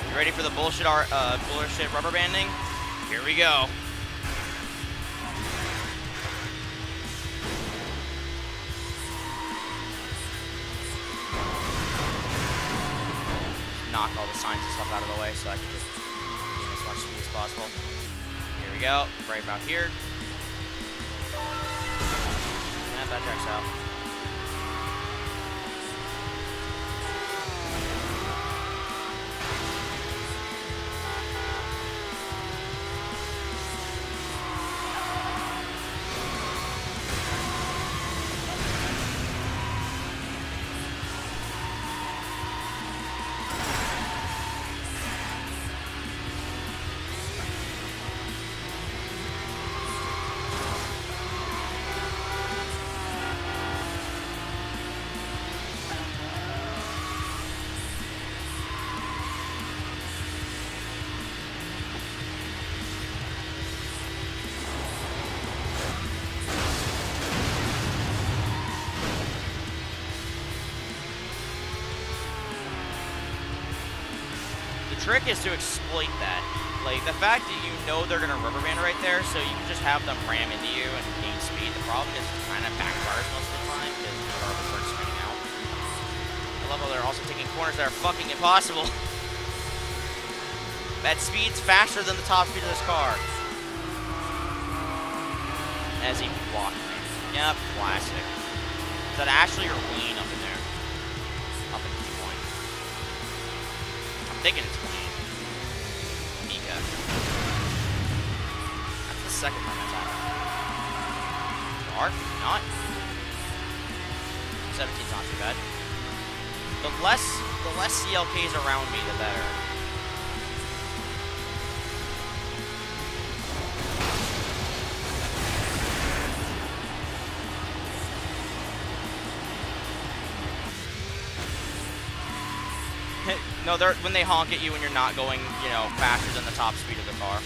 Speaker 1: You ready for the bullshit rubber banding? Here we go. Knock all the signs and stuff out of the way so I can just gain as much speed as possible. Here we go, right about here. And that checks out. The trick is to exploit that. Like, the fact that you know they're going to rubber band right there, so you can just have them ram into you and gain speed. The problem is it kind of backfires most of the time because the car will start spinning out. I love how they're also taking corners that are fucking impossible. That speed's faster than the top speed of this car. As he blocked me. Yep, classic. Is that Ashley or Wayne up in there? Up in the point. I'm thinking it's Wayne. Mika. That's the second time that's happened. Dark? Not? 17's not too bad. The less CLKs around me, the better. No, they're when they honk at you when you're not going, you know, faster than the top speed of the car.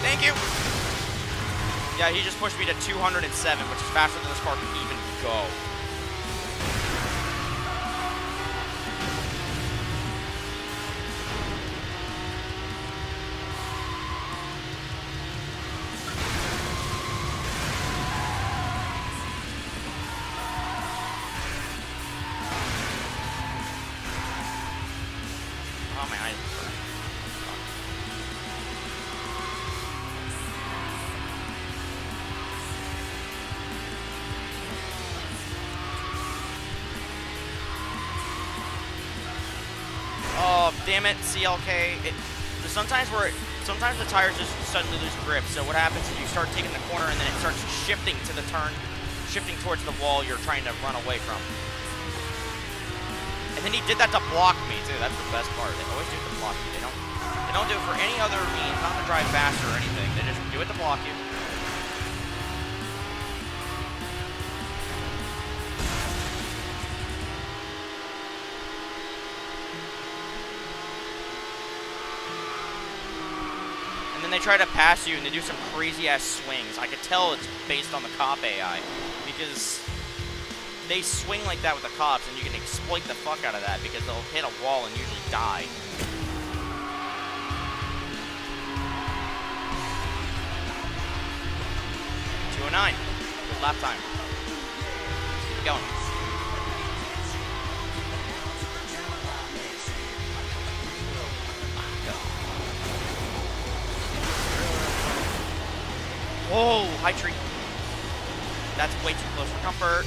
Speaker 1: Thank you. Yeah, he just pushed me to 207, which is faster than this car can even go. Damn it, CLK. Sometimes the tires just suddenly lose grip. So what happens is you start taking the corner and then it starts shifting to the turn, shifting towards the wall you're trying to run away from. And then he did that to block me too. That's the best part. They always do it to block you. They don't do it for any other means, not to drive faster or anything. They just do it to block you. And they try to pass you and they do some crazy ass swings. I could tell it's based on the cop AI because they swing like that with the cops and you can exploit the fuck out of that because they'll hit a wall and usually die. .209. Good lap time. Keep going. Whoa, high tree. That's way too close for comfort.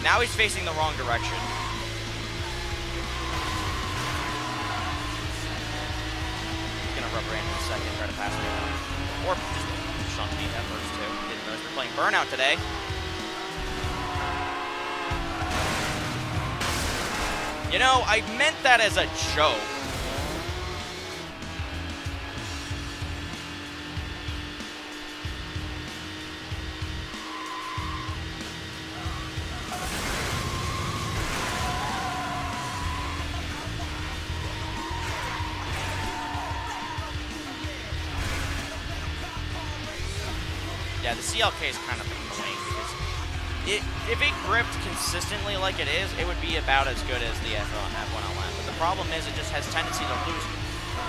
Speaker 1: Now he's facing the wrong direction. He's gonna rubber in a second, try to pass me. Or just shunt me. speed that first too. Didn't notice we're playing Burnout today. You know, I meant that as a joke. Yeah, the CLK is kind of annoying because if it gripped consistently like it is, it would be about as good as the F1LM. But the problem is it just has tendency to lose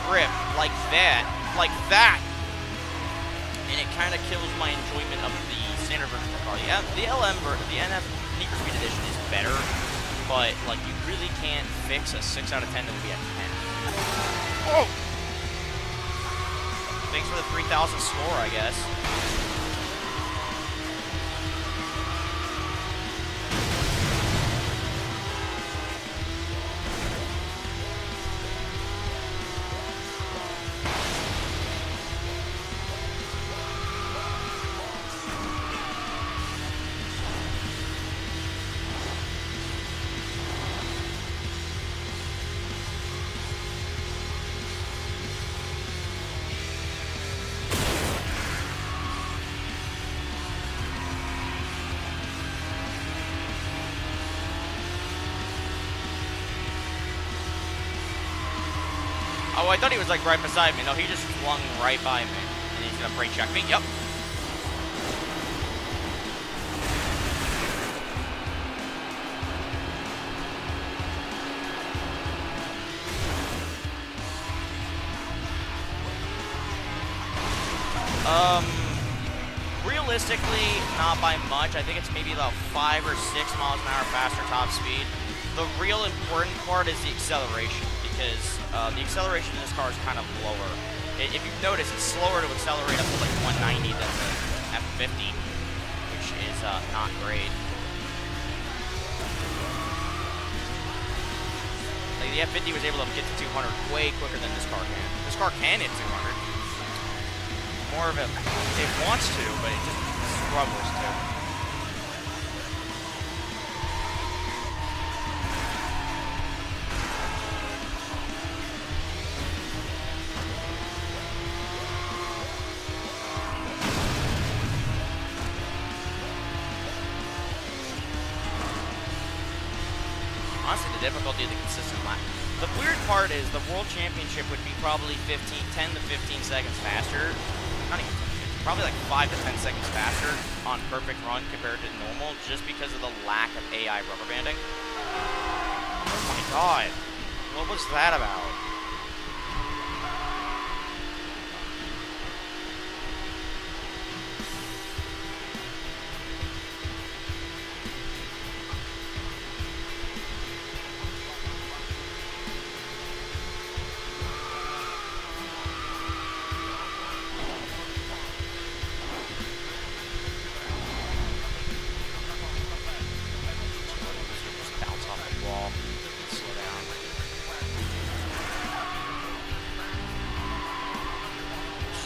Speaker 1: grip like that, and it kind of kills my enjoyment of the standard version of the car. The LM, the NF Need for Speed Edition is better, but like you really can't fix a 6 out of 10 that would be a 10. Oh! Thanks for the 3,000 score, I guess. Oh, I thought he was like right beside me. No, he just flung right by me. And he's gonna brake check me. Yep. Realistically, not by much. I think it's maybe about 5 or 6 miles an hour faster top speed. The real important part is the acceleration, because the acceleration in this car is kind of lower. If you've noticed, it's slower to accelerate up to like 190 than the F50, which is not great. Like the F50 was able to get to 200 way quicker than this car can. This car can hit 200. More of it wants to, but it just struggles to. Honestly, the difficulty of the consistent lap. The weird part is the World Championship would be probably 10 to 15 seconds faster. Not even 10, probably like 5 to 10 seconds faster on perfect run compared to normal, just because of the lack of AI rubber banding. Oh my god. What was that about?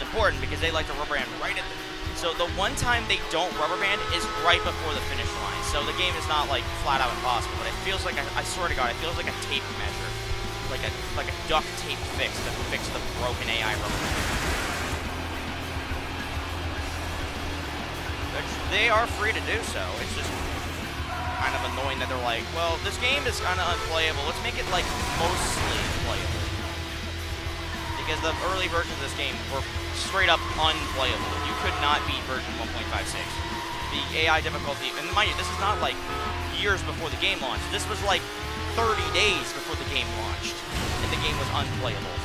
Speaker 1: Important because they like to rubber band right at the... So the one time they don't rubber band is right before the finish line. So the game is not like flat out impossible, but it feels like, I swear to God, it feels like a tape measure. Like a duct tape fix to fix the broken AI rubber band. Which they are free to do so. It's just kind of annoying that they're like, well, this game is kind of unplayable. Let's make it like mostly playable. Because the early versions of this game were straight up unplayable. You could not beat version 1.56. The AI difficulty, and mind you, this is not like years before the game launched. This was like 30 days before the game launched, and the game was unplayable.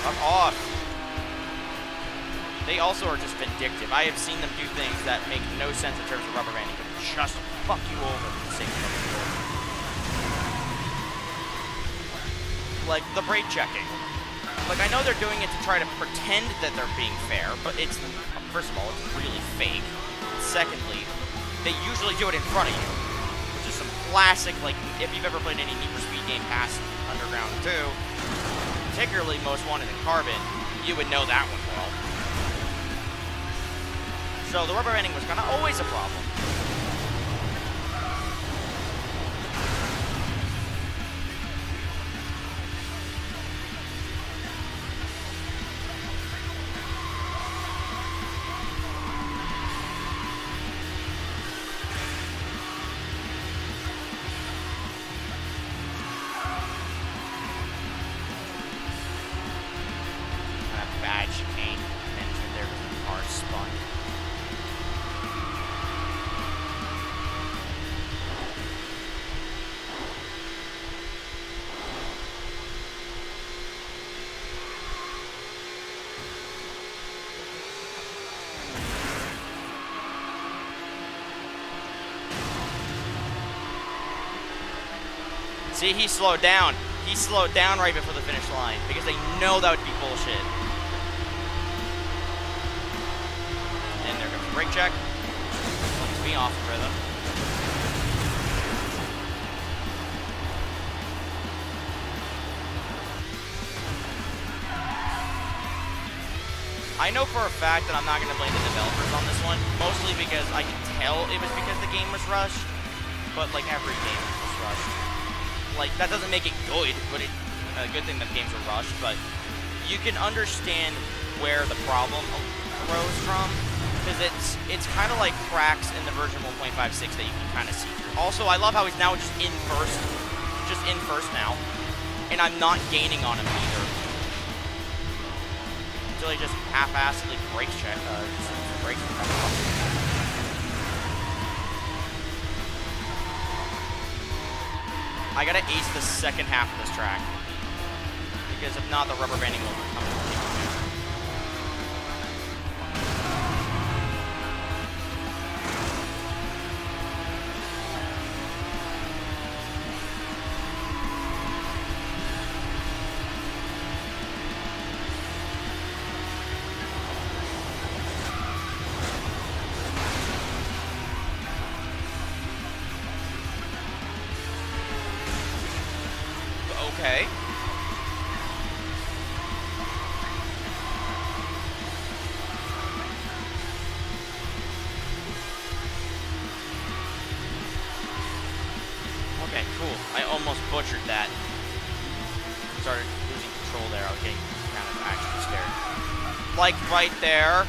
Speaker 1: Fuck off. They also are just vindictive. I have seen them do things that make no sense in terms of rubber banding, but just fuck you over for the sake of it. Like the brake checking. Like, I know they're doing it to try to pretend that they're being fair, but it's, first of all, it's really fake. Secondly, they usually do it in front of you, which is some classic, like, if you've ever played any Need for Speed game past Underground 2, particularly Most Wanted and Carbon, you would know that one well. So the rubber banding was kind of always a problem. Bad chicane management there because the car spun. See, he slowed down. He slowed down right before the finish line because they know that would be bullshit. And there goes the brake check. Let's be off rhythm. I know for a fact that I'm not going to blame the developers on this one, mostly because I can tell it was because the game was rushed, but like every game was rushed. Like, that doesn't make it good, but it's a good thing that games were rushed, but you can understand where the problem arose from, because it's kind of like cracks in the version 1.56 that you can kind of see through. Also, I love how he's now just in first now, and I'm not gaining on him either. Until he just half-assedly brakes check, brakes. I gotta ace the second half of this track, because if not, the rubber banding will come. Okay. Okay, cool. I almost butchered that. Started losing control there. I was getting kind of actually scared. Like right there.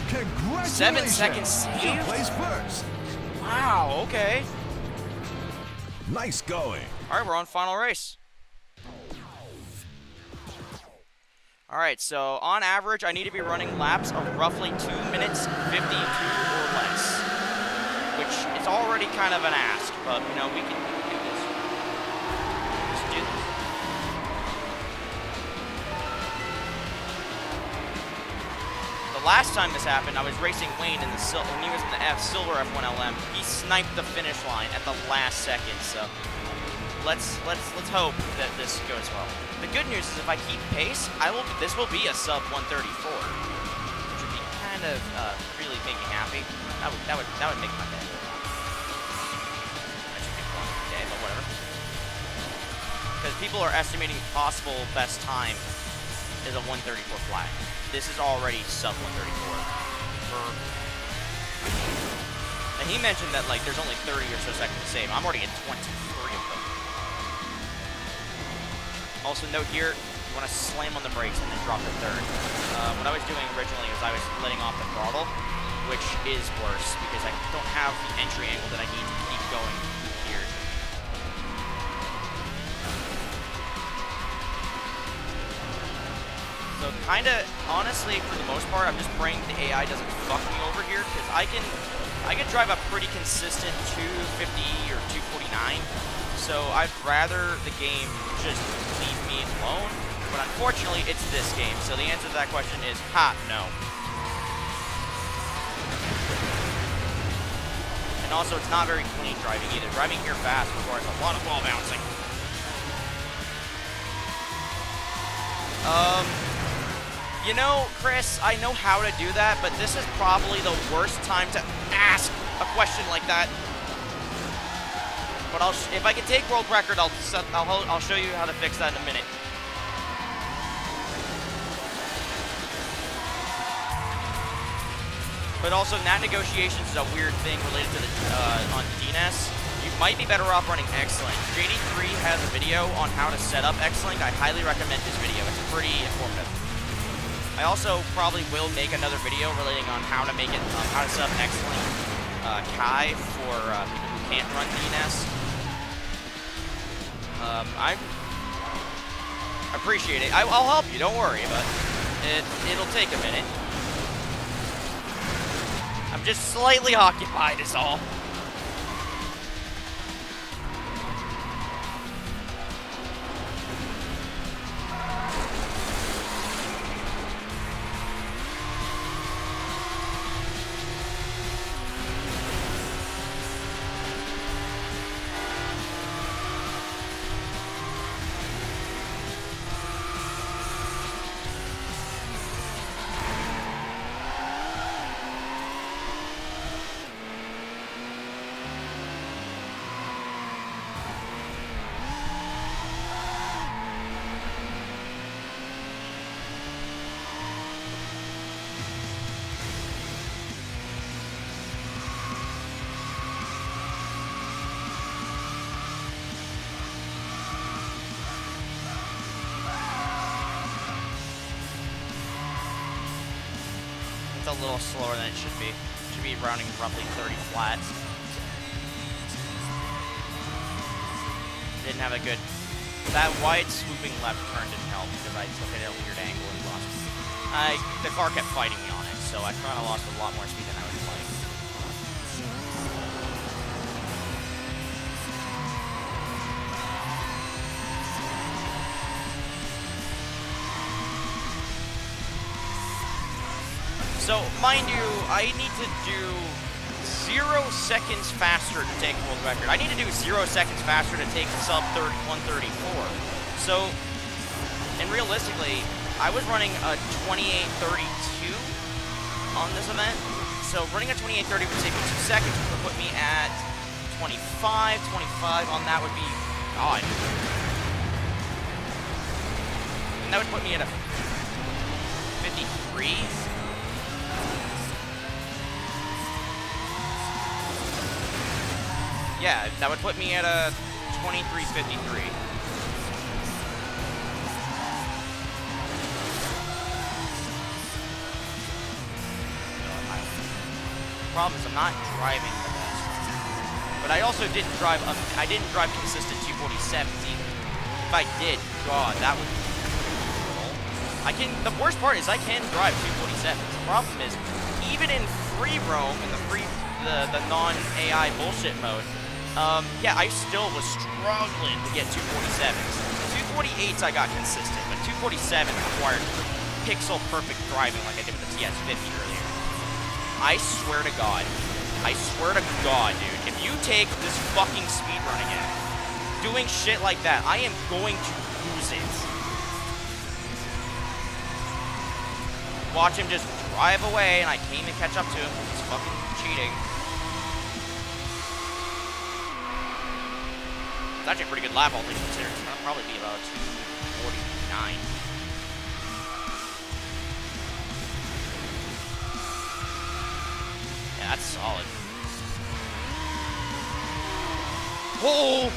Speaker 2: Congratulations!
Speaker 1: 7 seconds
Speaker 2: You
Speaker 1: saved?
Speaker 2: place first.
Speaker 1: Wow, okay.
Speaker 2: Nice going.
Speaker 1: Alright, we're on final race. Alright, so on average, I need to be running laps of roughly 2 minutes 52 or less. Which is already kind of an ask, but, you know, we can do this. Let's do this. The last time this happened, I was racing Wayne in the when he was in the silver F1 LM. He sniped the finish line at the last second, so let's hope that this goes well. The good news is if I keep pace, this will be a sub 134, which would be kind of really make me happy. That would make my day. That should make my day, but whatever. Because people are estimating possible best time is a 134 flat. This is already sub 134. And he mentioned that like there's only 30 or so seconds to save. I'm already at 23 of them. Also note here, you want to slam on the brakes and then drop the third. What I was doing originally is I was letting off the throttle, which is worse because I don't have the entry angle that I need to keep going here. So kind of, honestly, for the most part, I'm just praying the AI doesn't fuck me over here, because I can drive a pretty consistent 250 or 249, so I'd rather the game just leave me alone, but unfortunately, it's this game, so the answer to that question is, no. And also, it's not very clean driving either. Driving here fast requires a lot of ball bouncing. You know, Chris, I know how to do that, but this is probably the worst time to ask a question like that. But if I can take world record, I'll show you how to fix that in a minute. But also, NAT negotiations is a weird thing related to the on DNS. You might be better off running X-Link. JD3 has a video on how to set up X-Link. I highly recommend this video. It's pretty informative. I also probably will make another video relating on how to make it, how to set up X-Link Kai for people who can't run DNS. I appreciate it. I'll help you. Don't worry, but it'll take a minute. I'm just slightly occupied is all. It's a little slower than it should be. It should be rounding roughly 30 flats. Didn't have a good... That wide swooping left turn didn't help because I took it at a weird angle and lost. The car kept fighting me on it, so I kind of lost a lot more speed than I was like. So, mind you, I need to do 0 seconds faster to take world record. I need to do 0 seconds faster to take sub 134. So, and realistically, I was running a 28:32 on this event. So, running a 28:30 would save me 2 seconds, which would put me at 25 on that would be odd. And that would put me at a 53. Yeah, that would put me at a 23:53. Problem is, I'm not driving the best. But I also didn't drive. I didn't drive consistent 247s either. If I did, God, that would. I can. The worst part is I can drive 247s. The problem is, even in free roam in the non-AI bullshit mode. Yeah, I still was struggling to get 247s. 248s I got consistent, but 247 required pixel-perfect driving like I did with the TS50 earlier. I swear to God, dude, if you take this fucking speedrun again, doing shit like that, I am going to lose it. Watch him just drive away, and I can't even catch up to him. He's fucking cheating. It's actually a pretty good lap, all things considered. It's gonna probably be about 249. Yeah, that's solid. Whoa!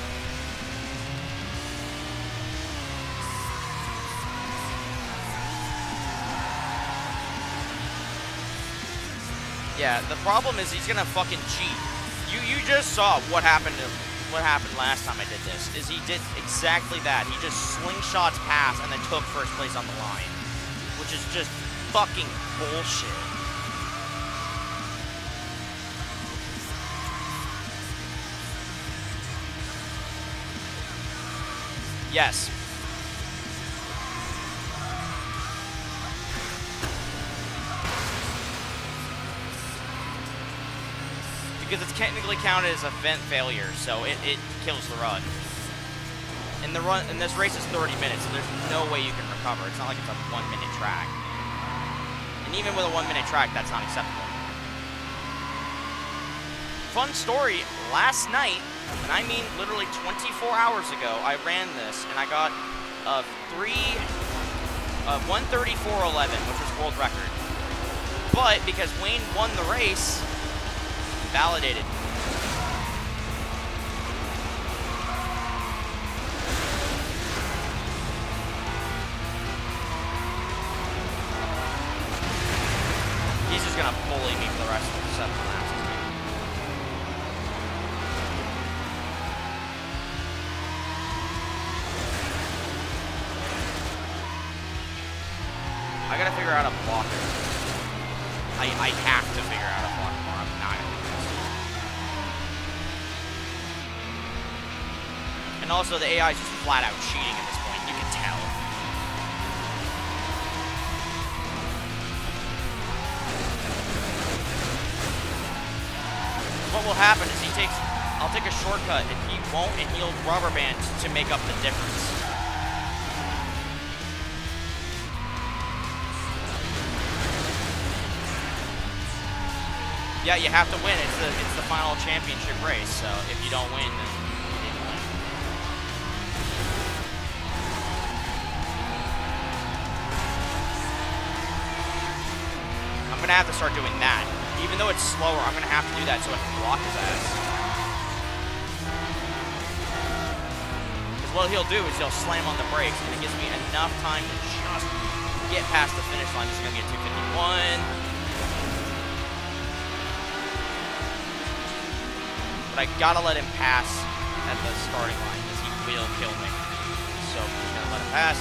Speaker 1: Yeah, the problem is he's gonna fucking cheat. You just saw what happened last time I did this, is he did exactly that. He just slingshots past and then took first place on the line, which is just fucking bullshit. Yes. Because it's technically counted as event failure, so it kills the run. And this race is 30 minutes, so there's no way you can recover. It's not like it's a 1-minute track. And even with a 1-minute track, that's not acceptable. Fun story, last night, and I mean literally 24 hours ago, I ran this, and I got a 1:34.11, which was world record. But because Wayne won the race, validated. He's just gonna bully me for the rest of the 7 laps. I gotta figure out how to block it. I have to figure out how to block it more. I'm not gonna do this. And also, the AI is just flat out cheating at this point. You can tell. What will happen is I'll take a shortcut and he won't, and he'll rubber band to make up the difference. Yeah, you have to win. It's the final championship race. So if you don't win, then you didn't win. I'm gonna have to start doing that. Even though it's slower, I'm gonna have to do that so I can block his ass. Because what he'll do is he'll slam on the brakes, and it gives me enough time to just get past the finish line. This is gonna get 251. But I gotta let him pass at the starting line, because he will kill me. So I'm just gonna let him pass.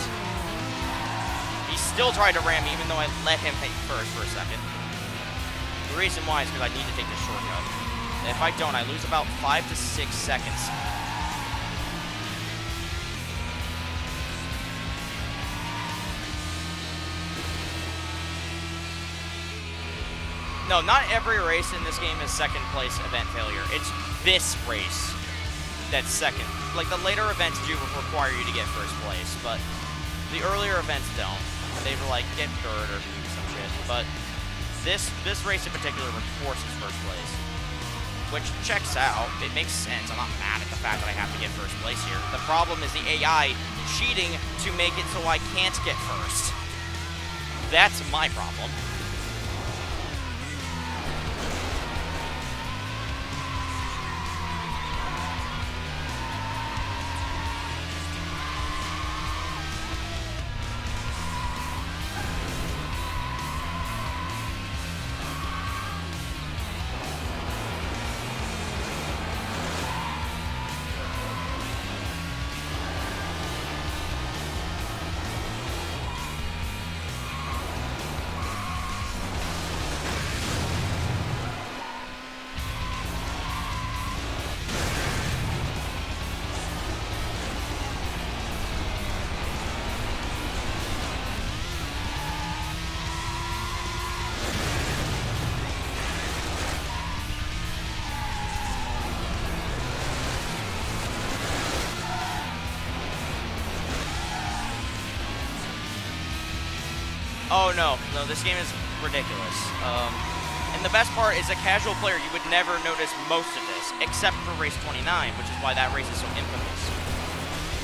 Speaker 1: He still tried to ram me, even though I let him hit first for a second. The reason why is because I need to take this shortcut. If I don't, I lose about 5 to 6 seconds. No, not every race in this game is second place event failure. It's this race that's second. Like, the later events do require you to get first place, but the earlier events don't. They were like, get third or some shit. But this race in particular forces first place, which checks out. It makes sense. I'm not mad at the fact that I have to get first place here. The problem is the AI cheating to make it so I can't get first. That's my problem. Oh no, this game is ridiculous. And the best part is, a casual player, you would never notice most of this, except for race 29, which is why that race is so infamous.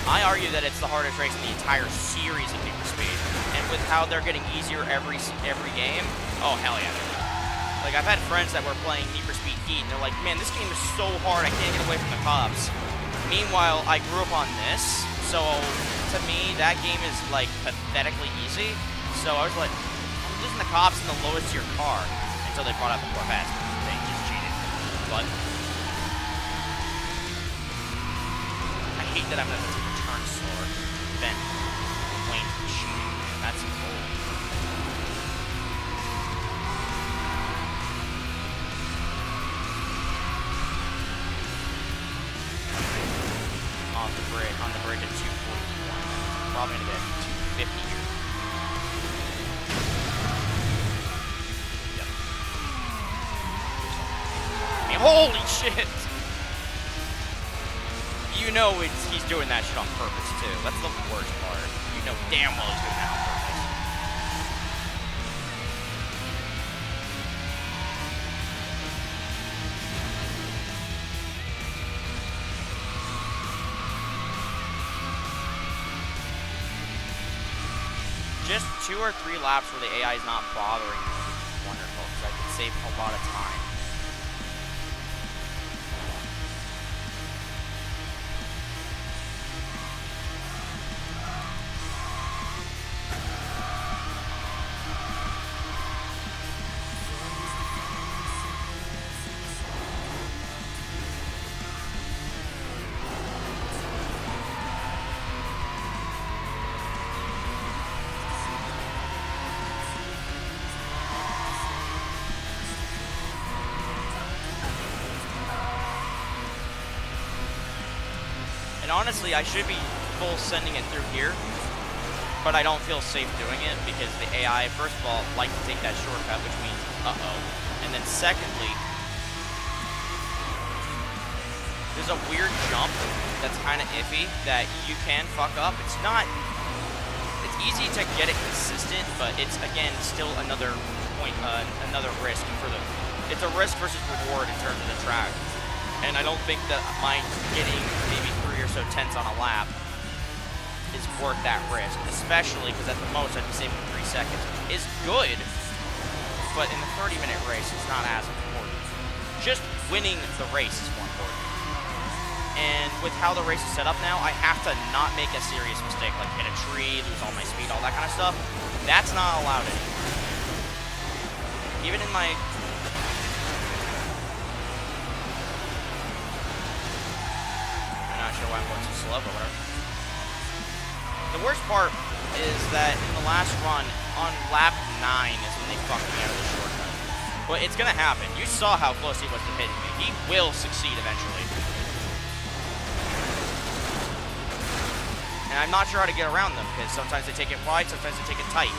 Speaker 1: I argue that it's the hardest race in the entire series of Need for Speed, and with how they're getting easier every game, oh hell yeah. Like, I've had friends that were playing Need for Speed Heat, and they're like, man, this game is so hard, I can't get away from the cops. Meanwhile, I grew up on this, so to me, that game is like pathetically easy. So I was like, I'm losing the cops in the lowest tier car, until they brought out the Corvette. They just cheated. But I hate that I'm going to turn slower than Wayne for cheating. That's cool. On the bridge at 241. Probably going to get 250 here. Holy shit! You you know he's doing that shit on purpose, too. That's the worst part. You know damn well he's doing that on purpose. Just 2 or 3 laps where the AI is not bothering me is wonderful, because I can save a lot of time. Honestly, I should be full sending it through here, but I don't feel safe doing it because the AI, first of all, like to take that shortcut, which means uh-oh. And then secondly, there's a weird jump that's kind of iffy that you can fuck up. It's easy to get it consistent, but it's, again, still another point, another risk it's a risk versus reward in terms of the track. And I don't think that my getting maybe 3 or so tenths on a lap is worth that risk, especially because at the most I'd be saving 3 seconds, which is good, but in the 30-minute race, it's not as important. Just winning the race is more important. And with how the race is set up now, I have to not make a serious mistake, like hit a tree, lose all my speed, all that kind of stuff. That's not allowed anymore. Even in my... Why I'm going so slow, but whatever. The worst part is that in the last run, on lap 9 is when they fucked me out of the shortcut. But it's gonna happen. You saw how close he was to hitting me. He will succeed eventually. And I'm not sure how to get around them, because sometimes they take it wide, sometimes they take it tight.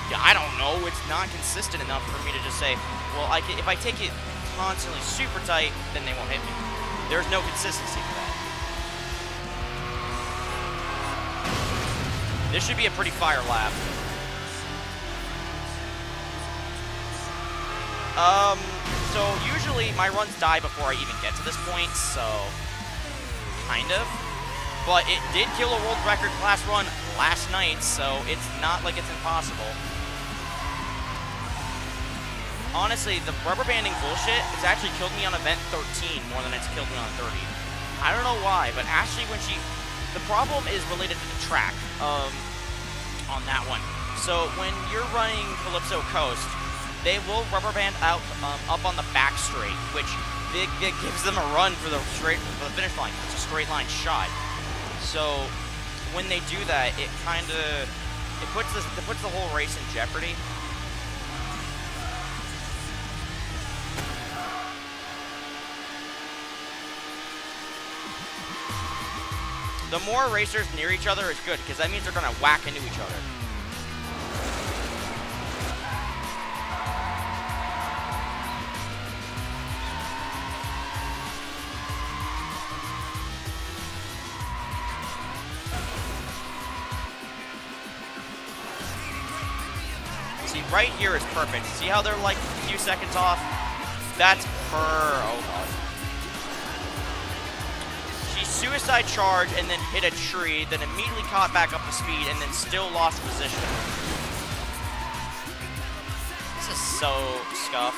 Speaker 1: Yeah, I don't know. It's not consistent enough for me to just say, well, if I take it constantly super tight, then they won't hit me. There's no consistency for that. This should be a pretty fire lap. So usually my runs die before I even get to this point, so kind of. But it did kill a world record class run last night, so it's not like it's impossible. Honestly, the rubber banding bullshit has actually killed me on event 13 more than it's killed me on 30. I don't know why, but Ashley, the problem is related to the track on that one. So when you're running Calypso Coast, they will rubber band out up on the back straight, which it gives them a run for the finish line. It's a straight line shot. So when they do that, it puts the whole race in jeopardy. The more racers near each other is good, because that means they're going to whack into each other. See, right here is perfect. See how they're like a few seconds off? That's oh god. Suicide charge and then hit a tree, then immediately caught back up to speed and then still lost position. This is so scuffed.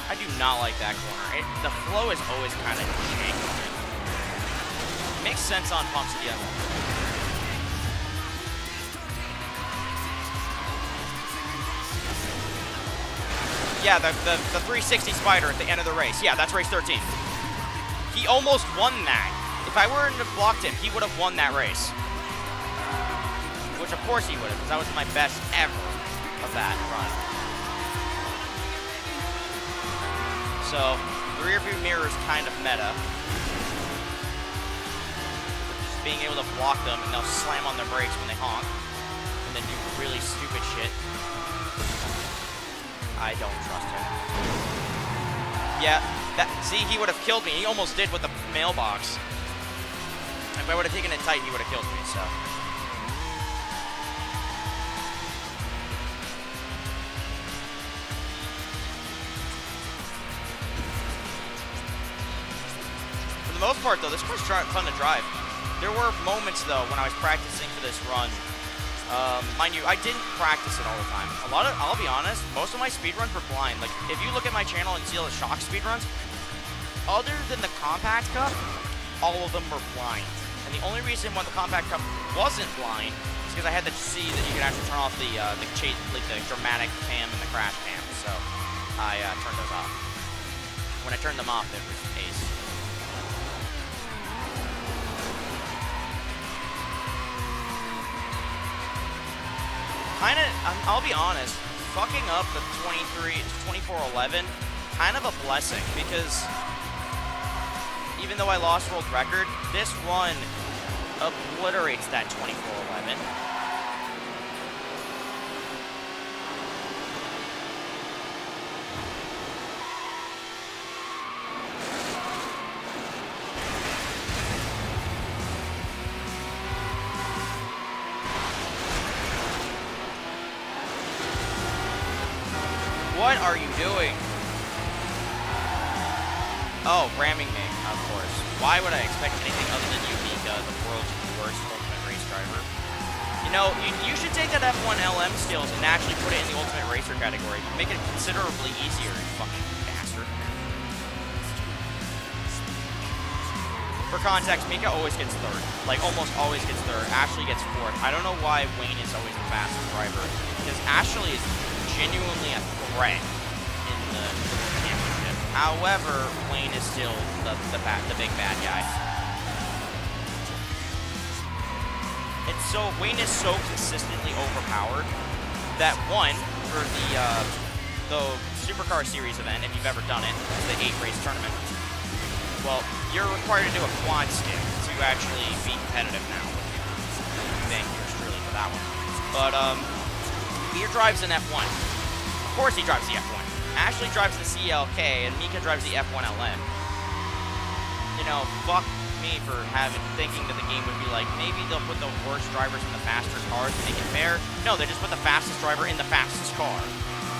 Speaker 1: I do not like that corner. The flow is always kind of janky. Makes sense on pumps, yeah. Yeah, the 360 spider at the end of the race. Yeah, that's race 13. He almost won that. If I weren't to have blocked him, he would have won that race. Which, of course, he would have, because that was my best ever of that run. So, the rear view mirror is kind of meta. Just being able to block them, and they'll slam on their brakes when they honk. And then do really stupid shit. I don't trust him. Yeah, see, he would have killed me. He almost did with the mailbox. If I would have taken it tight, he would have killed me, so. For the most part, though, this car's fun to drive. There were moments, though, when I was practicing for this run. Mind you, I didn't practice it all the time. I'll be honest, most of my speedruns were blind. Like, if you look at my channel and see all the shock speedruns, other than the Compact Cup, all of them were blind. And the only reason why the Compact Cup wasn't blind is because I had to see that you could actually turn off the dramatic cam and the crash cam. So I turned those off. When I turned them off, it was ace. I'll be honest, fucking up the 2411, kind of a blessing, because even though I lost world record, this run obliterates that 2411. What are you doing? Oh, ramming me, of course. Why would I expect anything other than you, Mika, the world's worst ultimate race driver? You know, you should take that F1 LM skills and actually put it in the ultimate racer category. Make it considerably easier, you fucking bastard. For context, Mika always gets third. Like, almost always gets third. Ashley gets fourth. I don't know why Wayne is always the fastest driver, because Ashley is genuinely a threat in the championship. However, Wayne is still the big bad guy. It's so Wayne is so consistently overpowered that one for the Supercar Series event, if you've ever done it, the 8-race tournament. Well, you're required to do a quad stick to actually be competitive now. Thank yours truly for that one. But he drives an F1. Of course he drives the F1. Ashley drives the CLK, and Mika drives the F1 LM. You know, fuck me for thinking that the game would be like, maybe they'll put the worst drivers in the faster cars to make it fair. No, they just put the fastest driver in the fastest car,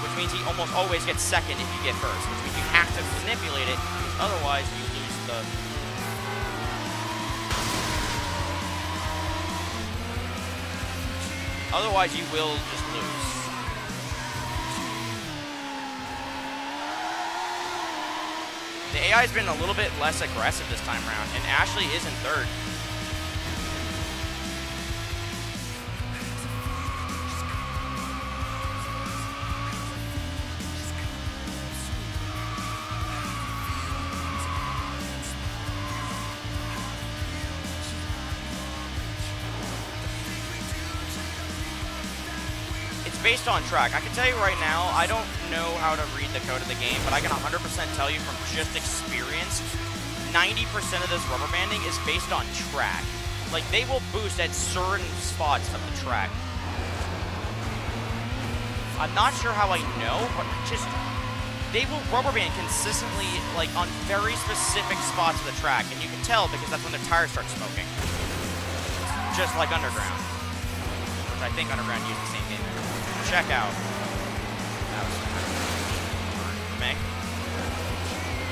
Speaker 1: which means he almost always gets second if you get first, which means you have to manipulate it, otherwise you lose the... Otherwise you will just lose. The AI's been a little bit less aggressive this time around, and Ashley is in third. Based on track. I can tell you right now, I don't know how to read the code of the game, but I can 100% tell you from just experience, 90% of this rubber banding is based on track. Like, they will boost at certain spots of the track. I'm not sure how I know, but just, they will rubber band consistently, like, on very specific spots of the track, and you can tell because that's when the tires start smoking. Just like Underground. Which I think Underground used the same game. Check out. That was for me.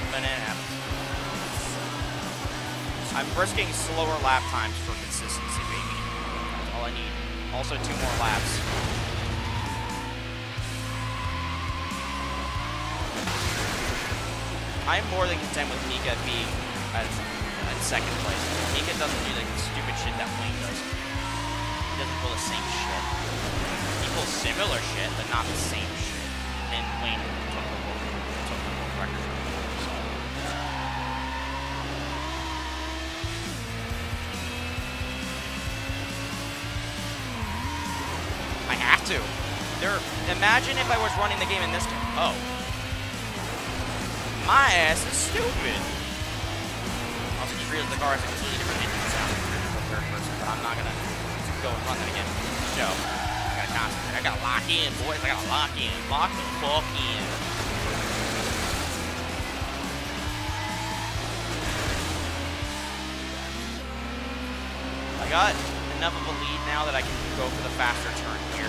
Speaker 1: But it happens. I'm risking slower lap times for consistency, baby. That's all I need. Also, 2 more laps. I'm more than content with Mika being at second place. Mika doesn't do the stupid shit that Wayne does. He doesn't pull the same shit. He pulls similar shit, but not the same shit. And Wayne took the Imagine if I was running the game in this game. Oh. My ass is stupid. Also, just realized the car has a completely different engine sound for third person, but I'm not gonna go and run that again. So, I gotta concentrate. I gotta lock in, boys. I gotta lock in. Lock the fuck in. I got enough of a lead now that I can go for the faster turn here.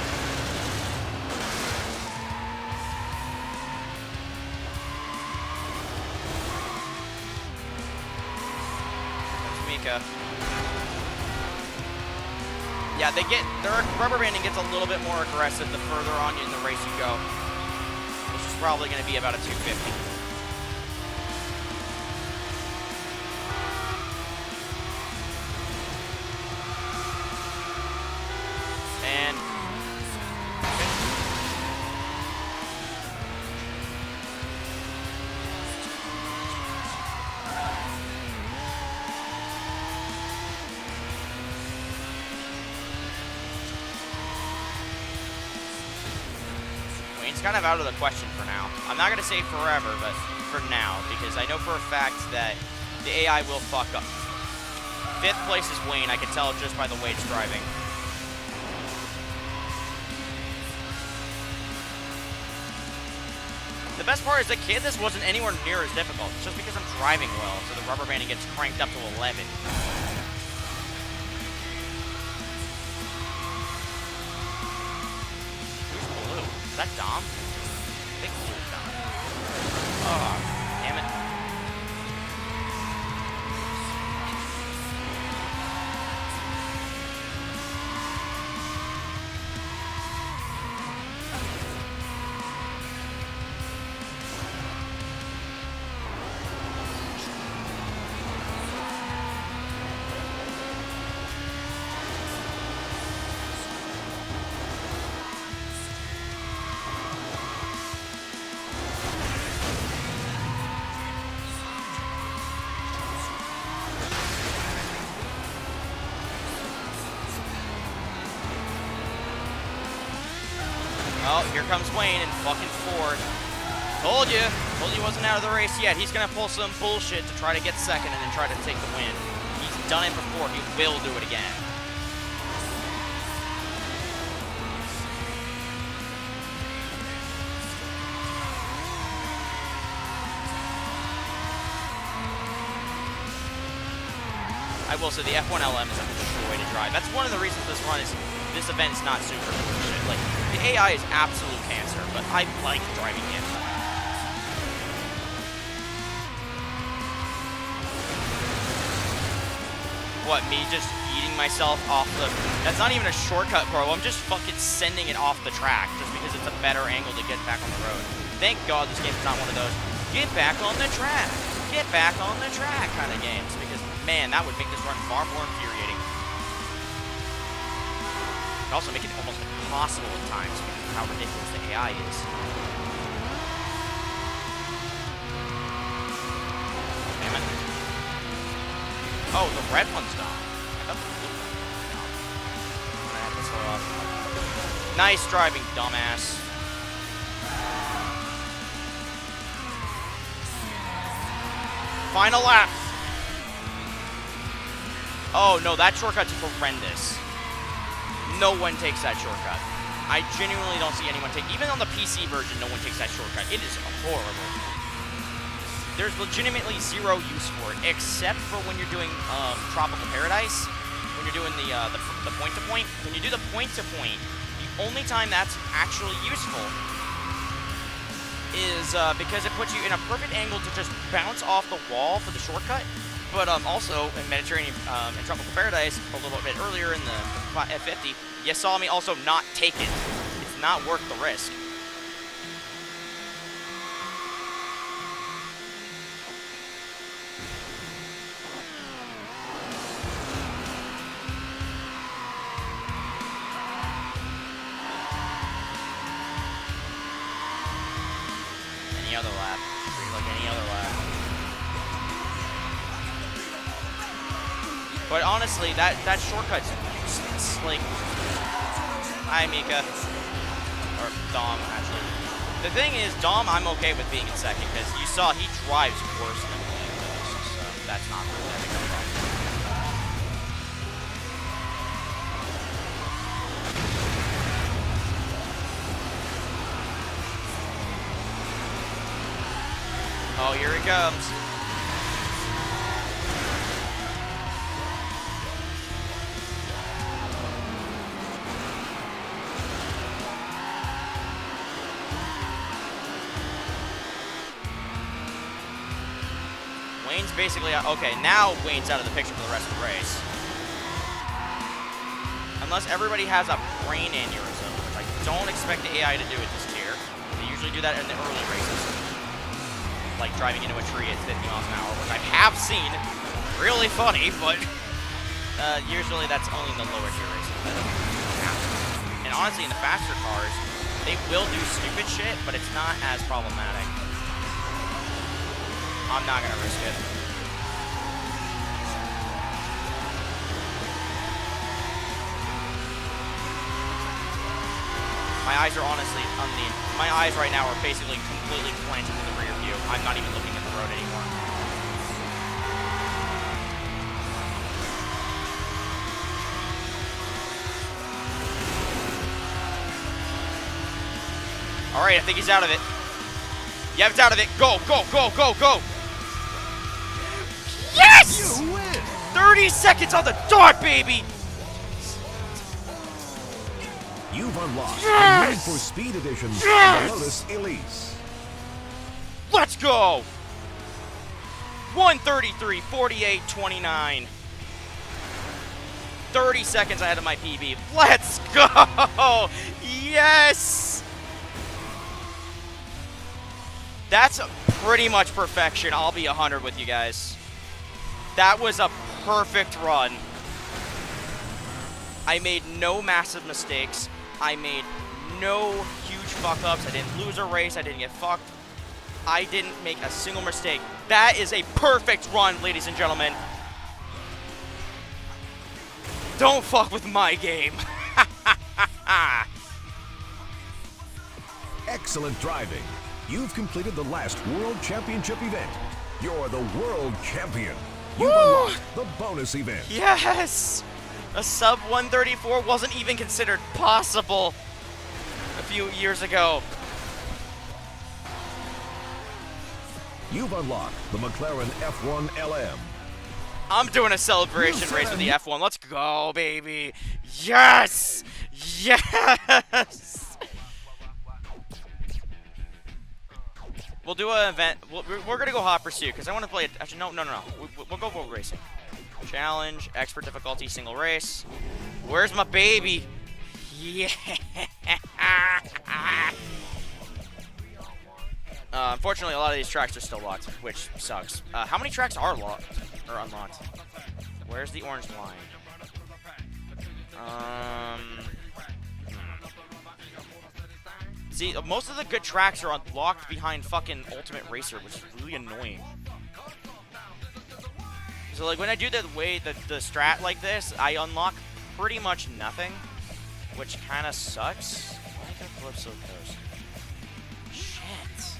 Speaker 1: Yeah, their rubber banding gets a little bit more aggressive the further on in the race you go. Which is probably going to be about a 250. And kind of out of the question for now. I'm not going to say forever, but for now, because I know for a fact that the AI will fuck up. 5th place is Wayne. I can tell just by the way it's driving. The best part is that this wasn't anywhere near as difficult. It's just because I'm driving well, so the rubber banding gets cranked up to 11. Is that Dom? I think it's Dom. Oh, damn it. Oh, here comes Wayne in fucking fourth. Told you he wasn't out of the race yet. He's gonna pull some bullshit to try to get second and then try to take the win. He's done it before. He will do it again. I will say the F1LM is a joy to drive. That's one of the reasons this event is not super bullshit. Like, the AI is absolute cancer, but I like driving it. What, me just eating myself off the... That's not even a shortcut, bro. I'm just fucking sending it off the track just because it's a better angle to get back on the road. Thank God this game's not one of those get back on the track, get back on the track kind of games, because, man, that would make this run far more infuriating. It would also make it almost impossible at times because of how ridiculous the AI is. Damn it. Oh, the red one's down. I thought the blue one was down. I'm gonna have to slow up. Nice driving, dumbass. Final lap. Oh, no, that shortcut's horrendous. No one takes that shortcut. I genuinely don't see anyone take... Even on the PC version, no one takes that shortcut. It is horrible. There's legitimately zero use for it, except for when you're doing Tropical Paradise, when you're doing the point-to-point. When you do the point-to-point, the only time that's actually useful is because it puts you in a perfect angle to just bounce off the wall for the shortcut. But also, in Mediterranean, in Tropical Paradise, a little bit earlier in the F50, you saw me also not take it. It's not worth the risk. Any other lap. Treat it like any other lap. But honestly, that shortcut's useless. Like, hi, Mika. Or Dom actually. The thing is, Dom, I'm okay with being in second because you saw he drives worse than Wayne does, so that's not really a big problem. Oh, here he comes. Wayne's basically out. Okay, now Wayne's out of the picture for the rest of the race. Unless everybody has a brain aneurysm, which I don't expect the AI to do at this tier. They usually do that in the early races. Like driving into a tree at 50 miles an hour, which I have seen. Really funny, but usually that's only in the lower tier races. And honestly, in the faster cars, they will do stupid shit, but it's not as problematic. I'm not gonna risk it. My eyes are honestly my eyes right now are basically completely planted in the rear view. I'm not even looking at the road anymore. All right, I think he's out of it. Yeah, it's out of it. Go, go, go, go, go. Yes!
Speaker 2: You win!
Speaker 1: 30 seconds on the dot, baby!
Speaker 2: You've unlocked
Speaker 1: Yes!
Speaker 2: the Need for Speed edition
Speaker 1: Yes!
Speaker 2: of the Lotus Elise.
Speaker 1: Let's go! 1:33, 48, 29. 30 seconds ahead of my PB. Let's go! Yes! That's pretty much perfection. I'll be 100 with you guys. That was a perfect run. I made no massive mistakes. I made no huge fuck-ups. I didn't lose a race. I didn't get fucked. I didn't make a single mistake. That is a perfect run, ladies and gentlemen. Don't fuck with my game.
Speaker 2: Excellent driving. You've completed the last World Championship event. You're the World Champion. You've unlocked the bonus event.
Speaker 1: Yes! A sub 134 wasn't even considered possible a few years ago.
Speaker 2: You've unlocked the McLaren F1 LM.
Speaker 1: I'm doing a celebration race with the F1. Let's go, baby. Yes! Yes! We'll do an event. We're going to go hot pursuit because I want to play it. Actually, no. We'll go road racing. Challenge, expert difficulty, single race. Where's my baby? Yeah. Unfortunately, a lot of these tracks are still locked, which sucks. How many tracks are locked or unlocked? Where's the orange line? See, most of the good tracks are locked behind fucking Ultimate Racer, which is really annoying. So, like, when I do the strat like this, I unlock pretty much nothing, which kind of sucks. I got Calypso Coast. Shit.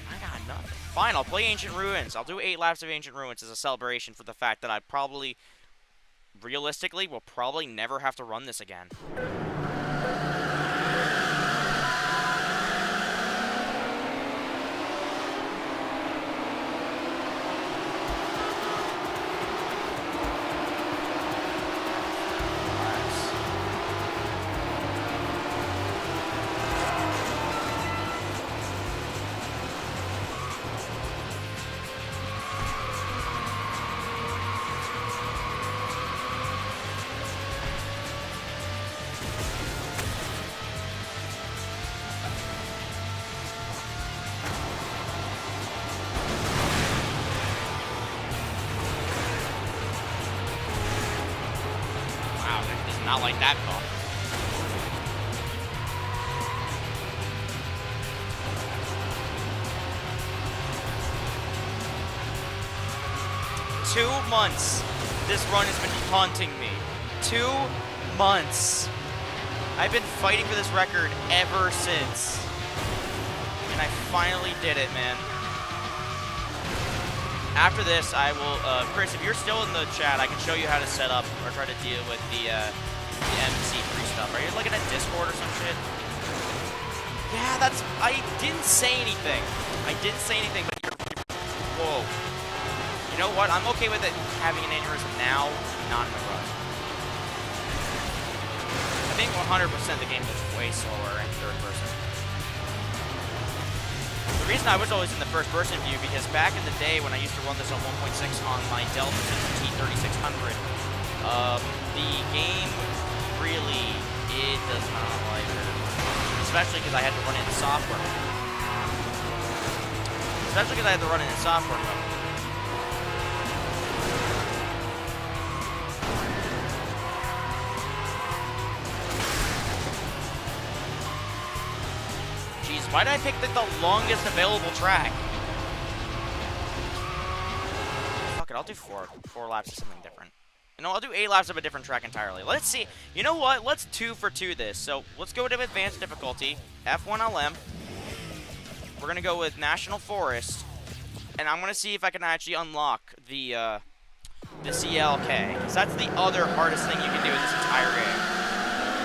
Speaker 1: I got nothing. Fine, I'll play Ancient Ruins. I'll do 8 laps of Ancient Ruins as a celebration for the fact that I probably, realistically, will probably never have to run this again. Not like that call. Two months. This run has been haunting me. 2 months. I've been fighting for this record ever since. And I finally did it, man. After this, I will, Chris, if you're still in the chat, I can show you how to set up or try to deal with the MC3 stuff. Are you looking at Discord or some shit? Yeah, I didn't say anything. I didn't say anything, but whoa. You know what? I'm okay with it having an aneurysm now, not in the run. I think 100% the game is way slower in third person. The reason I was always in the first person view, because back in the day when I used to run this on 1.6 on my Dell T3600, the game really, it does not like it. Especially because I had to run it in software mode. Jeez, why did I pick the longest available track? Fuck it, I'll do four laps of something different. You know, I'll do 8 laps of a different track entirely. Let's see. You know what? Let's 2 for 2 this. So let's go to advanced difficulty, F1LM. We're gonna go with National Forest, and I'm gonna see if I can actually unlock the CLK, because that's the other hardest thing you can do in this entire game.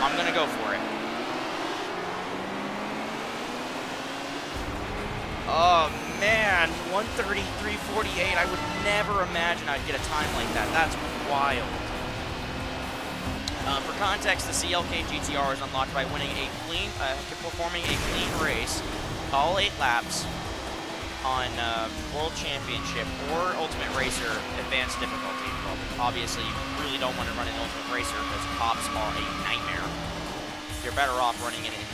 Speaker 1: I'm gonna go for it. Oh man, 1:33:48. I would never imagine I'd get a time like that. That's wild. For context, the CLK GTR is unlocked by winning a clean, performing a clean race, all 8 laps on World Championship or Ultimate Racer Advanced Difficulty. Well, obviously, you really don't want to run an Ultimate Racer because cops are a nightmare. You're better off running it in.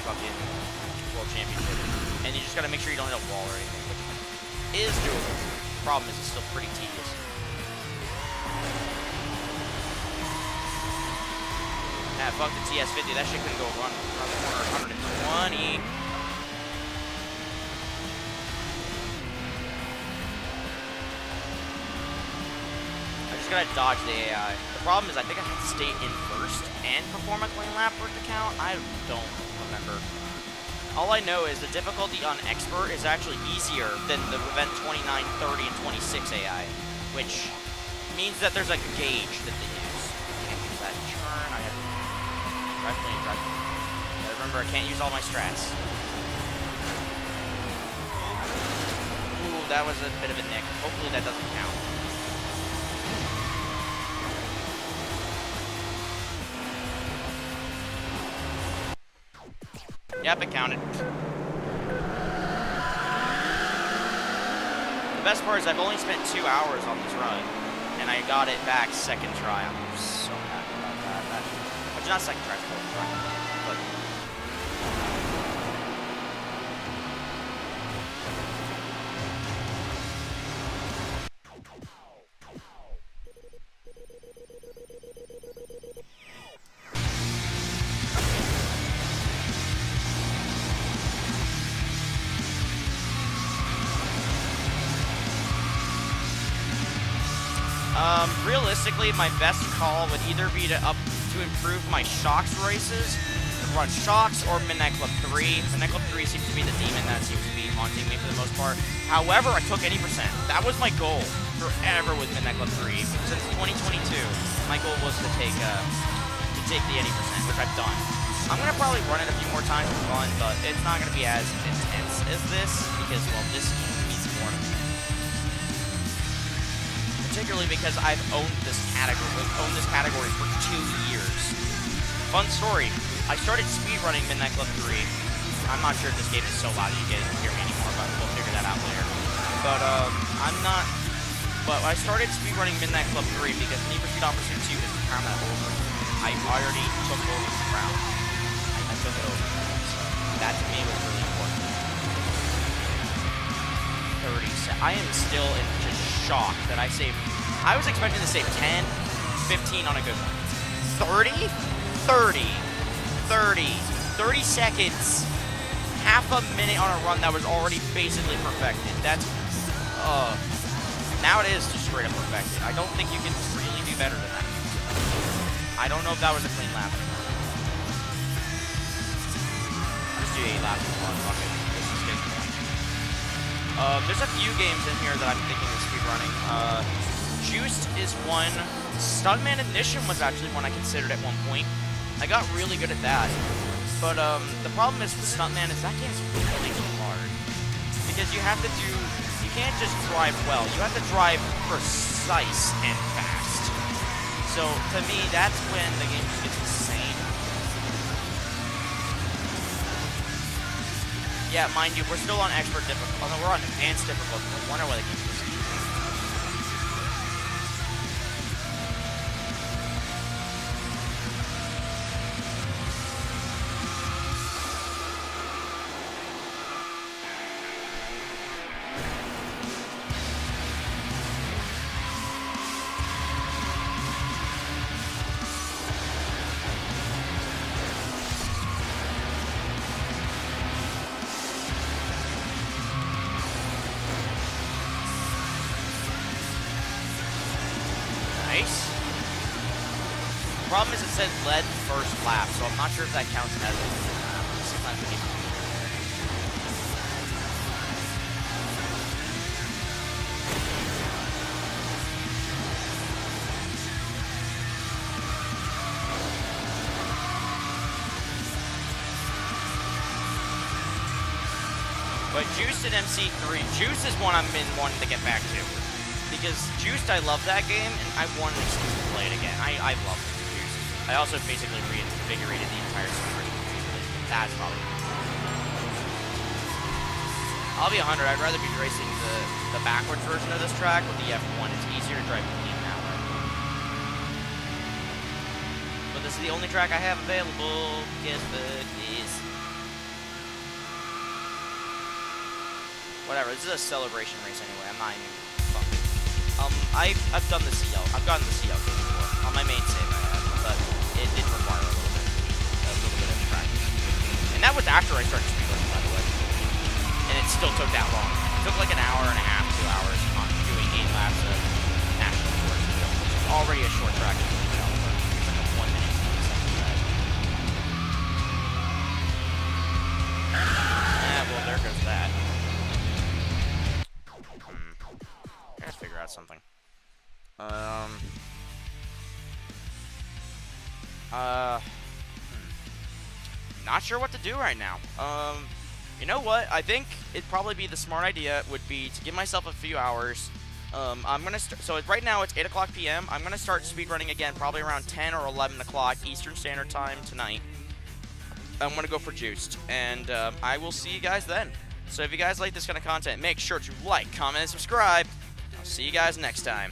Speaker 1: Fucking World Championship. And you just gotta make sure you don't hit a wall or anything, which is doable. Problem is, it's still pretty tedious. Ah, fuck the TS50. That shit couldn't go around the corner. 120. I just gotta dodge the AI. The problem is, I think I have to stay in first and perform a clean lap for it to count. I don't remember. All I know is the difficulty on Expert is actually easier than the event 29, 30, and 26 AI, which means that there's like a gauge that they use. I can't use that turn. I have to drive clean, drive clean. Yeah, remember, I can't use all my strats. Ooh, that was a bit of a nick. Hopefully that doesn't count. Yep, it counted. The best part is I've only spent 2 hours on this run, and I got it back second try. I'm so happy about that. Actually, not second try, fourth try. But realistically, my best call would either be to improve my shocks races, run shocks, or Midnight Club 3. Midnight Club 3 seems to be the demon that seems to be haunting me for the most part. However, I took 80%. That was my goal forever with Midnight Club 3. Since 2022, my goal was to take the 80%, which I've done. I'm gonna probably run it a few more times for fun, but it's not gonna be as intense as this because, well, this means more to me. Particularly because I've owned this category for 2 years. Fun story, I started speedrunning Midnight Club 3. I'm not sure if this game is so loud that you can't hear me anymore, but we'll figure that out later. But I started speedrunning Midnight Club 3 because Need for Speed Hot Pursuit 2 is the crown that over. I already took over the crown. I took it over. So that to me was really important. 30 I am still in just shock that I saved. I was expecting to save 10, 15 on a good one. 30? 30 seconds. Half a minute on a run that was already basically perfected. That's, now it is just straight up perfected. I don't think you can really do better than that. I don't know if that was a clean lap anymore. I'll just do 8 laps of fun. Fuck it. This is getting boring. There's a few games in here that I'm thinking of speedrunning. Juiced is one. Stuntman Ignition was actually one I considered at one point. I got really good at that. But the problem is with Stuntman is that game's really hard. Because you have to do... You can't just drive well. You have to drive precise and fast. So, to me, that's when the game just gets insane. Yeah, mind you, we're still on expert difficulty. Oh, no, we're on advanced difficulty. No wonder why the game is nice. The problem is it says led first lap, so I'm not sure if that counts as a lap. Sometimes it can. But Juiced and MC3, Juiced is one I've been wanting to get back to. Because Juiced, I love that game, and I wanted to play it again. I love Juiced. I also basically reinvigorated the entire series. That's probably... I'll be 100. I'd rather be racing the backwards version of this track with the F1. It's easier to drive clean that way. But this is the only track I have available. Guess what is... Whatever, this is a celebration race anyway. I'm not even fucking... I've done the CL. I've gotten the CL game before. On my main save I have, but it did require a little bit of practice. And that was after I started speedrunning, by the way. And it still took that long. It took like an hour and a half, 2 hours on doing 8 laps of national tours. It's already a short track. It's like a 1 minute, 20 second drive. Yeah, well, there goes that. Let's figure out something. Not sure what to do right now. You know what? I think it'd probably be the smart idea would be to give myself a few hours. I'm gonna start. So right now it's 8 o'clock p.m. I'm gonna start speedrunning again, probably around 10 or 11 o'clock Eastern Standard Time tonight. I'm gonna go for Juiced, and I will see you guys then. So if you guys like this kind of content, make sure to like, comment, and subscribe. I'll see you guys next time.